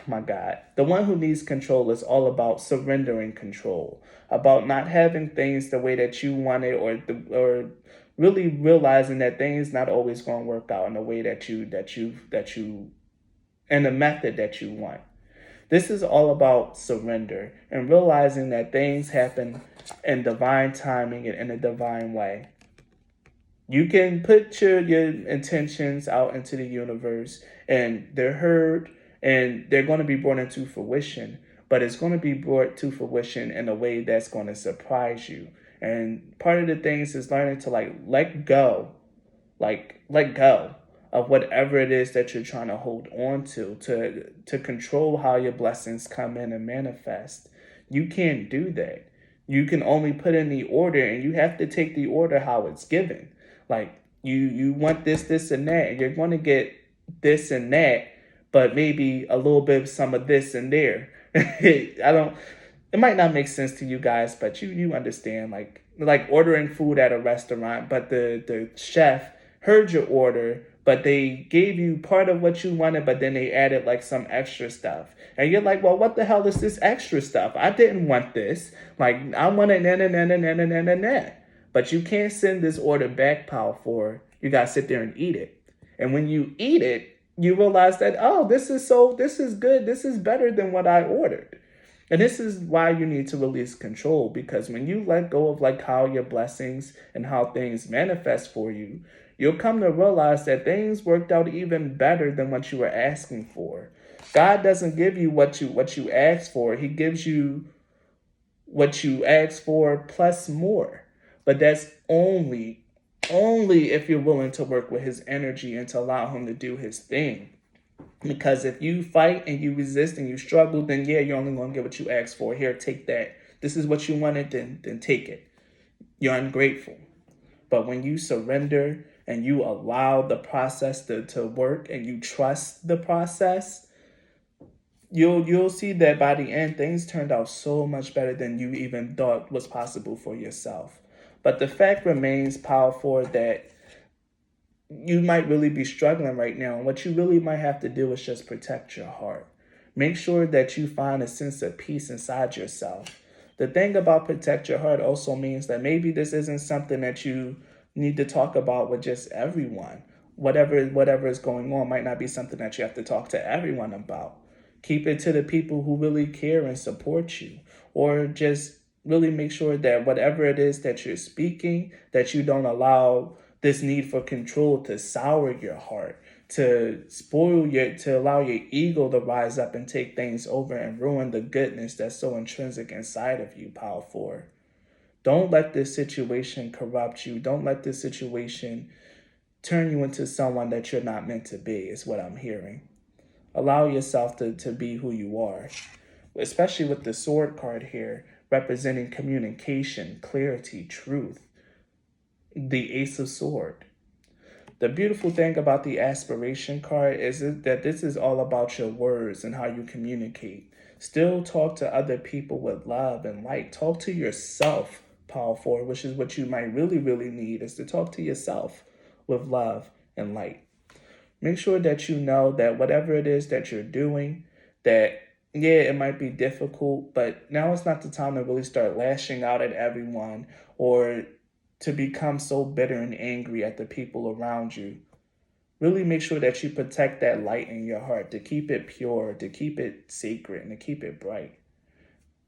my God, the one who needs control is all about surrendering control, about not having things the way that you want it, or really realizing that things not always going to work out in the way that you and the method that you want. This is all about surrender and realizing that things happen in divine timing and in a divine way. You can put your intentions out into the universe and they're heard and they're going to be brought into fruition, but it's going to be brought to fruition in a way that's going to surprise you. And part of the things is learning to let go of whatever it is that you're trying to hold on to control how your blessings come in and manifest. You can't do that. You can only put in the order, and you have to take the order how it's given. Like you want this, and that, and you're going to get this and that, but maybe a little bit of some of this and there. It might not make sense to you guys, but you understand, like ordering food at a restaurant, but the chef heard your order, but they gave you part of what you wanted, but then they added like some extra stuff. And you're like, well, what the hell is this extra stuff? I didn't want this. Like, I wanted na. But you can't send this order back, pal, for you gotta sit there and eat it. And when you eat it, you realize that, oh, this is good. This is better than what I ordered. And this is why you need to release control, because when you let go of like how your blessings and how things manifest for you, you'll come to realize that things worked out even better than what you were asking for. God doesn't give you what you ask for. He gives you what you ask for plus more. But that's only if you're willing to work with his energy and to allow him to do his thing. Because if you fight and you resist and you struggle, then yeah, you're only going to get what you asked for. Here, take that. This is what you wanted, then take it. You're ungrateful. But when you surrender and you allow the process to work and you trust the process, you'll see that by the end, things turned out so much better than you even thought was possible for yourself. But the fact remains, powerful, that you might really be struggling right now. And what you really might have to do is just protect your heart. Make sure that you find a sense of peace inside yourself. The thing about protect your heart also means that maybe this isn't something that you need to talk about with just everyone. Whatever is going on might not be something that you have to talk to everyone about. Keep it to the people who really care and support you. Or just really make sure that whatever it is that you're speaking, that you don't allow this need for control to sour your heart, to allow your ego to rise up and take things over and ruin the goodness that's so intrinsic inside of you, powerful. Don't let this situation corrupt you. Don't let this situation turn you into someone that you're not meant to be, is what I'm hearing. Allow yourself to be who you are, especially with the sword card here, representing communication, clarity, truth. The Ace of Sword. The beautiful thing about the aspiration card is that this is all about your words and how you communicate. Still talk to other people with love and light. Talk to yourself, powerful, which is what you might really, really need, is to talk to yourself with love and light. Make sure that you know that whatever it is that you're doing, that yeah, it might be difficult, but now it's not the time to really start lashing out at everyone or to become so bitter and angry at the people around you. Really make sure that you protect that light in your heart, to keep it pure, to keep it sacred, and to keep it bright.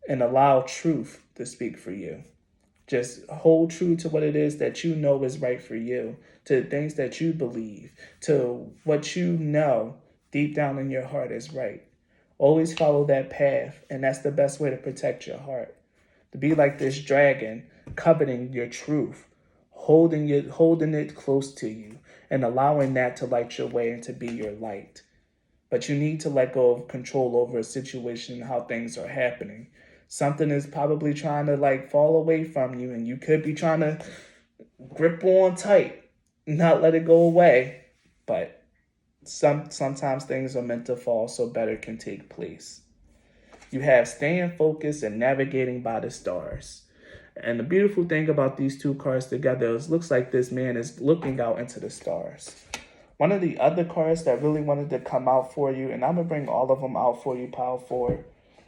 And allow truth to speak for you. Just hold true to what it is that you know is right for you, to the things that you believe, to what you know deep down in your heart is right. Always follow that path, and that's the best way to protect your heart. To be like this dragon, coveting your truth, holding it close to you, and allowing that to light your way and to be your light. But you need to let go of control over a situation and how things are happening. Something is probably trying to like fall away from you, and you could be trying to grip on tight, not let it go away. But sometimes things are meant to fall so better can take place. You have staying focused and navigating by the stars. And the beautiful thing about these two cards together is looks like this man is looking out into the stars. One of the other cards that really wanted to come out for you, and I'm going to bring all of them out for you, Power 4.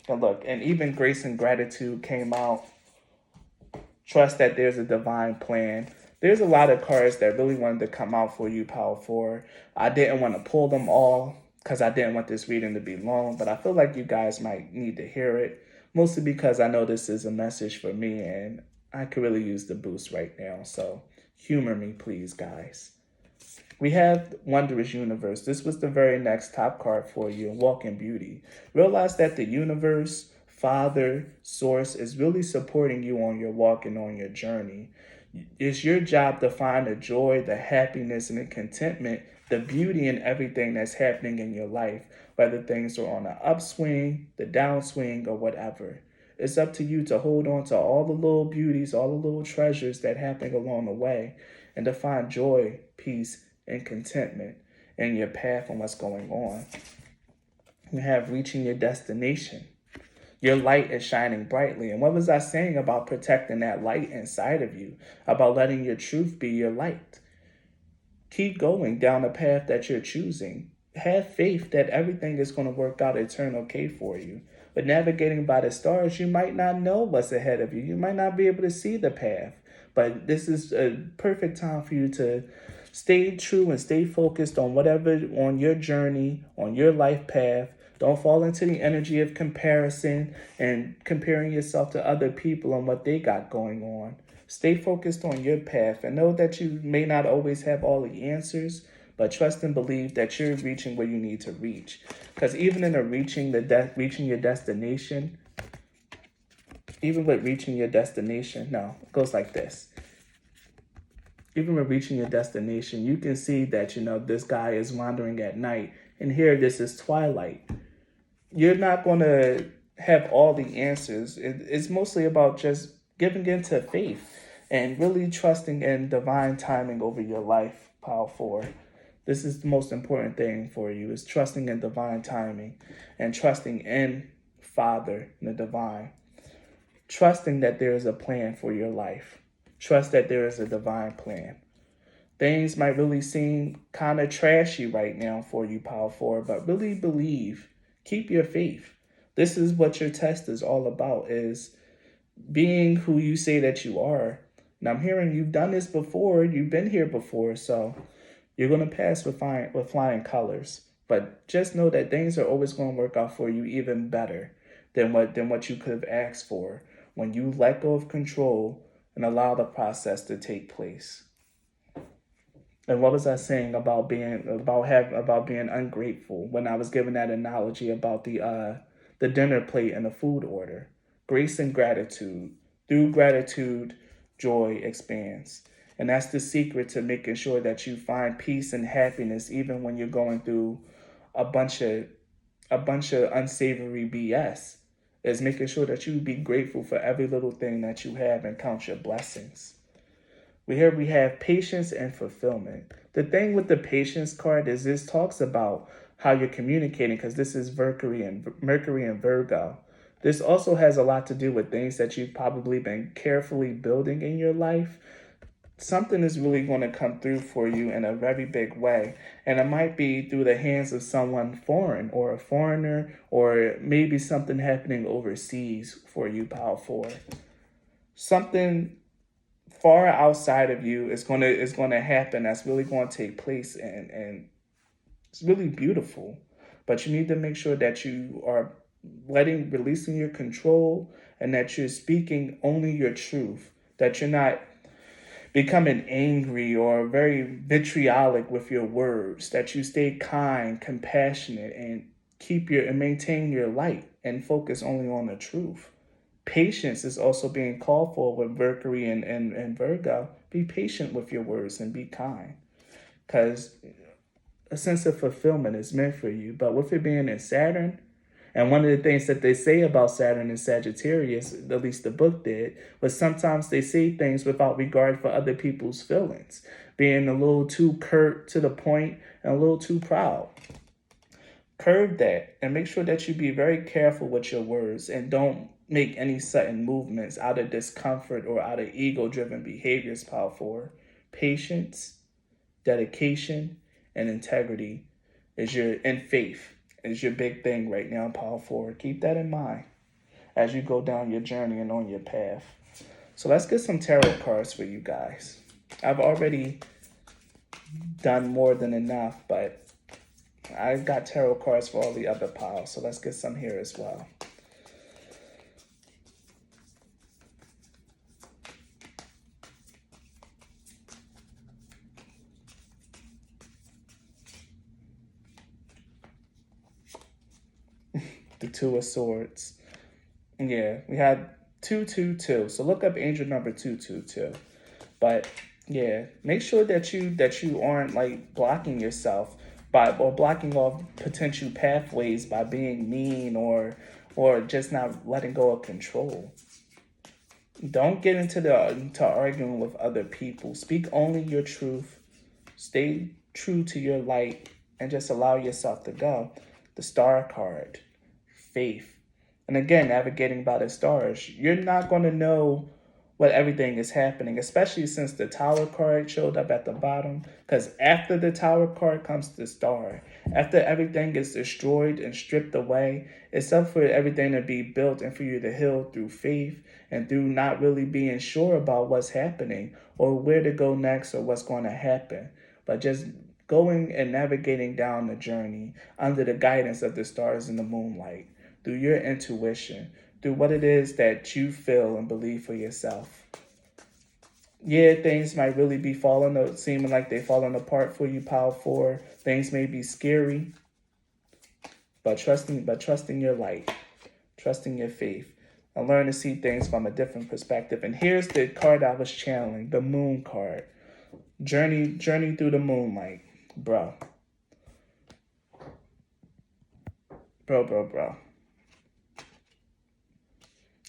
And look, and even Grace and Gratitude came out. Trust that there's a divine plan. There's a lot of cards that really wanted to come out for you, Power 4. I didn't want to pull them all because I didn't want this reading to be long, but I feel like you guys might need to hear it, mostly because I know this is a message for me and I could really use the boost right now. So humor me, please, guys. We have Wondrous Universe. This was the very next top card for you, Walk in Beauty. Realize that the universe, Father, Source is really supporting you on your walk and on your journey. It's your job to find the joy, the happiness, and the contentment, the beauty in everything that's happening in your life, whether things are on an upswing, the downswing, or whatever. It's up to you to hold on to all the little beauties, all the little treasures that happen along the way, and to find joy, peace, and contentment in your path and what's going on. You have reaching your destination. Your light is shining brightly. And what was I saying about protecting that light inside of you? About letting your truth be your light. Keep going down the path that you're choosing. Have faith that everything is going to work out and turn okay for you. But navigating by the stars, you might not know what's ahead of you. You might not be able to see the path. But this is a perfect time for you to stay true and stay focused on whatever, on your journey, on your life path. Don't fall into the energy of comparison and comparing yourself to other people and what they got going on. Stay focused on your path and know that you may not always have all the answers, but trust and believe that you're reaching where you need to reach. Because even in reaching your destination, even with reaching your destination, no, it goes like this. Even with reaching your destination, you can see that, this guy is wandering at night. And here, this is twilight. You're not going to have all the answers. It's mostly about just giving into faith and really trusting in divine timing over your life, Power 4. This is the most important thing for you, is trusting in divine timing and trusting in Father and the divine. Trusting that there is a plan for your life. Trust that there is a divine plan. Things might really seem kind of trashy right now for you, Power 4, but really believe. Keep your faith. This is what your test is all about, is being who you say that you are. And I'm hearing you've done this before. You've been here before, so you're going to pass with flying colors. But just know that things are always going to work out for you even better than what you could have asked for when you let go of control and allow the process to take place. And what was I saying about being ungrateful when I was giving that analogy about the dinner plate and the food order? Grace and gratitude. Through gratitude, joy expands. And that's the secret to making sure that you find peace and happiness even when you're going through a bunch of unsavory BS. Is making sure that you be grateful for every little thing that you have and count your blessings. We have patience and fulfillment. The thing with the patience card is this talks about how you're communicating, because this is Mercury and Virgo. This also has a lot to do with things that you've probably been carefully building in your life. Something is really going to come through for you in a very big way. And it might be through the hands of someone foreign or a foreigner, or maybe something happening overseas for you, Power 4. Something far outside of you is going to happen that's really going to take place, and it's really beautiful. But you need to make sure that you are releasing your control, and that you're speaking only your truth, that you're not becoming angry or very vitriolic with your words, that you stay kind, compassionate, and keep your and maintain your light and focus only on the truth. Patience is also being called for with Mercury and Virgo. Be patient with your words and be kind. Because a sense of fulfillment is meant for you. But with it being in Saturn, and one of the things that they say about Saturn and Sagittarius, at least the book did, was sometimes they say things without regard for other people's feelings, being a little too curt to the point and a little too proud. Curb that and make sure that you be very careful with your words and don't make any sudden movements out of discomfort or out of ego-driven behaviors, Power 4. Patience, dedication, and integrity and faith is your big thing right now, Power 4. Keep that in mind as you go down your journey and on your path. So let's get some tarot cards for you guys. I've already done more than enough, but I got tarot cards for all the other piles, so let's get some here as well. The Two of Swords. Yeah, we had 222. So look up angel number 222. But yeah, make sure that you aren't like blocking yourself or blocking off potential pathways by being mean or just not letting go of control. Don't get into arguing with other people. Speak only your truth. Stay true to your light and just allow yourself to go. The Star card, faith. And again, navigating by the stars, you're not going to know what everything is happening, especially since the Tower card showed up at the bottom. Because after the Tower card comes the Star. After everything is destroyed and stripped away, it's up for everything to be built and for you to heal through faith and through not really being sure about what's happening or where to go next or what's going to happen. But just going and navigating down the journey under the guidance of the stars and the moonlight, through your intuition, through what it is that you feel and believe for yourself. Yeah, things might really be seeming like they're falling apart for you, Power 4. Things may be scary, but trusting your light, trusting your faith, and learn to see things from a different perspective. And here's the card I was channeling, the Moon card. Journey through the moonlight. Bro.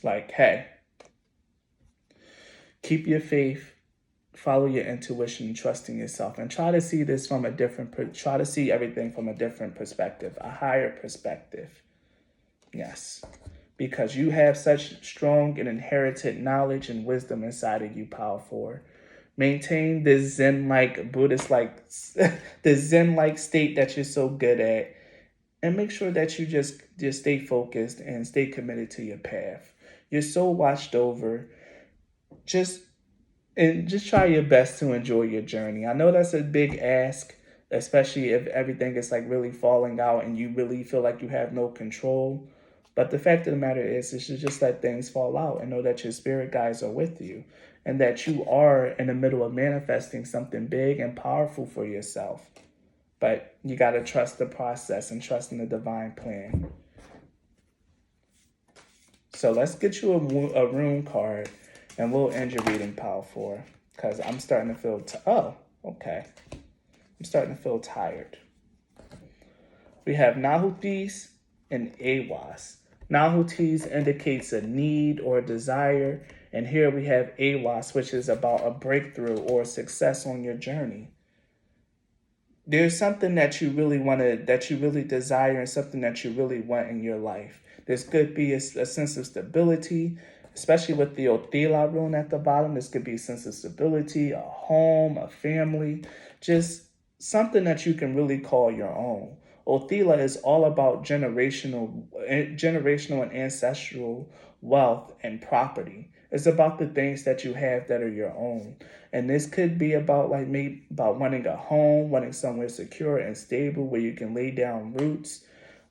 Like, hey, keep your faith, follow your intuition, and trust in yourself, and try to see this from try to see everything from a different perspective, a higher perspective. Yes, because you have such strong and inherited knowledge and wisdom inside of you, Power 4. Maintain this Zen-like, Buddhist-like, the Zen-like state that you're so good at, and make sure that you just stay focused and stay committed to your path. You're so watched over. Just try your best to enjoy your journey. I know that's a big ask, especially if everything is like really falling out and you really feel like you have no control. But the fact of the matter is you should just let things fall out and know that your spirit guides are with you and that you are in the middle of manifesting something big and powerful for yourself. But you got to trust the process and trust in the divine plan. So let's get you a rune card and we'll end your reading, Power 4. Because I'm starting to feel, I'm starting to feel tired. We have Nahutis and Awas. Nahutis indicates a need or a desire. And here we have Awas, which is about a breakthrough or success on your journey. There's something that you really that you really desire and something that you really want in your life. This could be a sense of stability, especially with the Othila rune at the bottom. This could be a sense of stability, a home, a family, just something that you can really call your own. Othila is all about generational and ancestral wealth and property. It's about the things that you have that are your own. And this could be about about wanting a home, wanting somewhere secure and stable where you can lay down roots.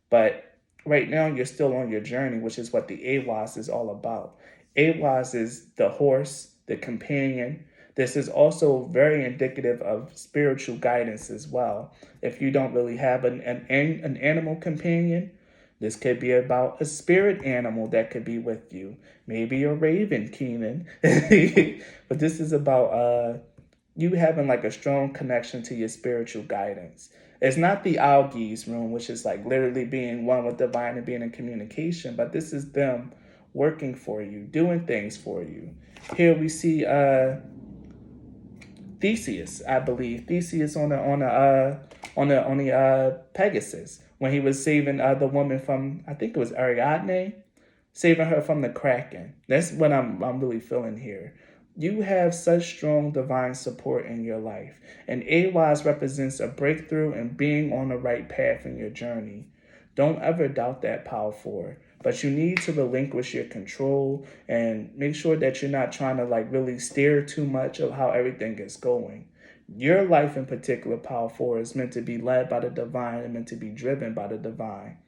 But right now you're still on your journey, which is what the Awas is all about. Awas is the horse, the companion, This is also very indicative of spiritual guidance as well. If you don't really have an animal companion, this could be about a spirit animal that could be with you. Maybe a raven, Keenan. But this is about you having like a strong connection to your spiritual guidance. It's not the algae's room, which is like literally being one with divine and being in communication, but this is them working for you, doing things for you. Here we see Theseus, I believe. Theseus on the Pegasus when he was saving the woman from, I think it was Ariadne, saving her from the Kraken. That's what I'm really feeling here. You have such strong divine support in your life, and AWAS represents a breakthrough and being on the right path in your journey. Don't ever doubt that, Power 4. But you need to relinquish your control and make sure that you're not trying to like really steer too much of how everything is going. Your life in particular, Power 4, is meant to be led by the divine and meant to be driven by the divine.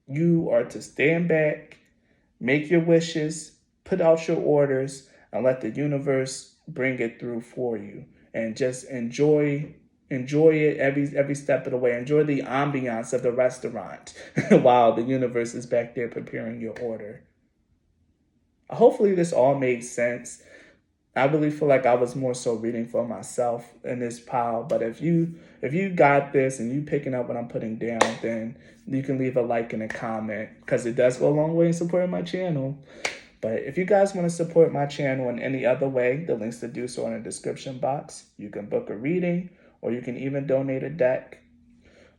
You are to stand back, make your wishes, put out your orders, and let the universe bring it through for you. And just enjoy it every step of the way. Enjoy the ambiance of the restaurant while the universe is back there preparing your order. Hopefully this all made sense. I really feel like I was more so reading for myself in this pile. But if you got this and you picking up what I'm putting down, then you can leave a like and a comment because it does go a long way in supporting my channel. But if you guys want to support my channel in any other way, the links to do so are in the description box. You can book a reading or you can even donate a deck.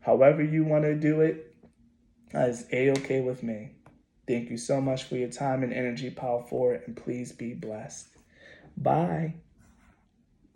However you want to do it is A-okay with me. Thank you so much for your time and energy, Power 4, and please be blessed. Bye.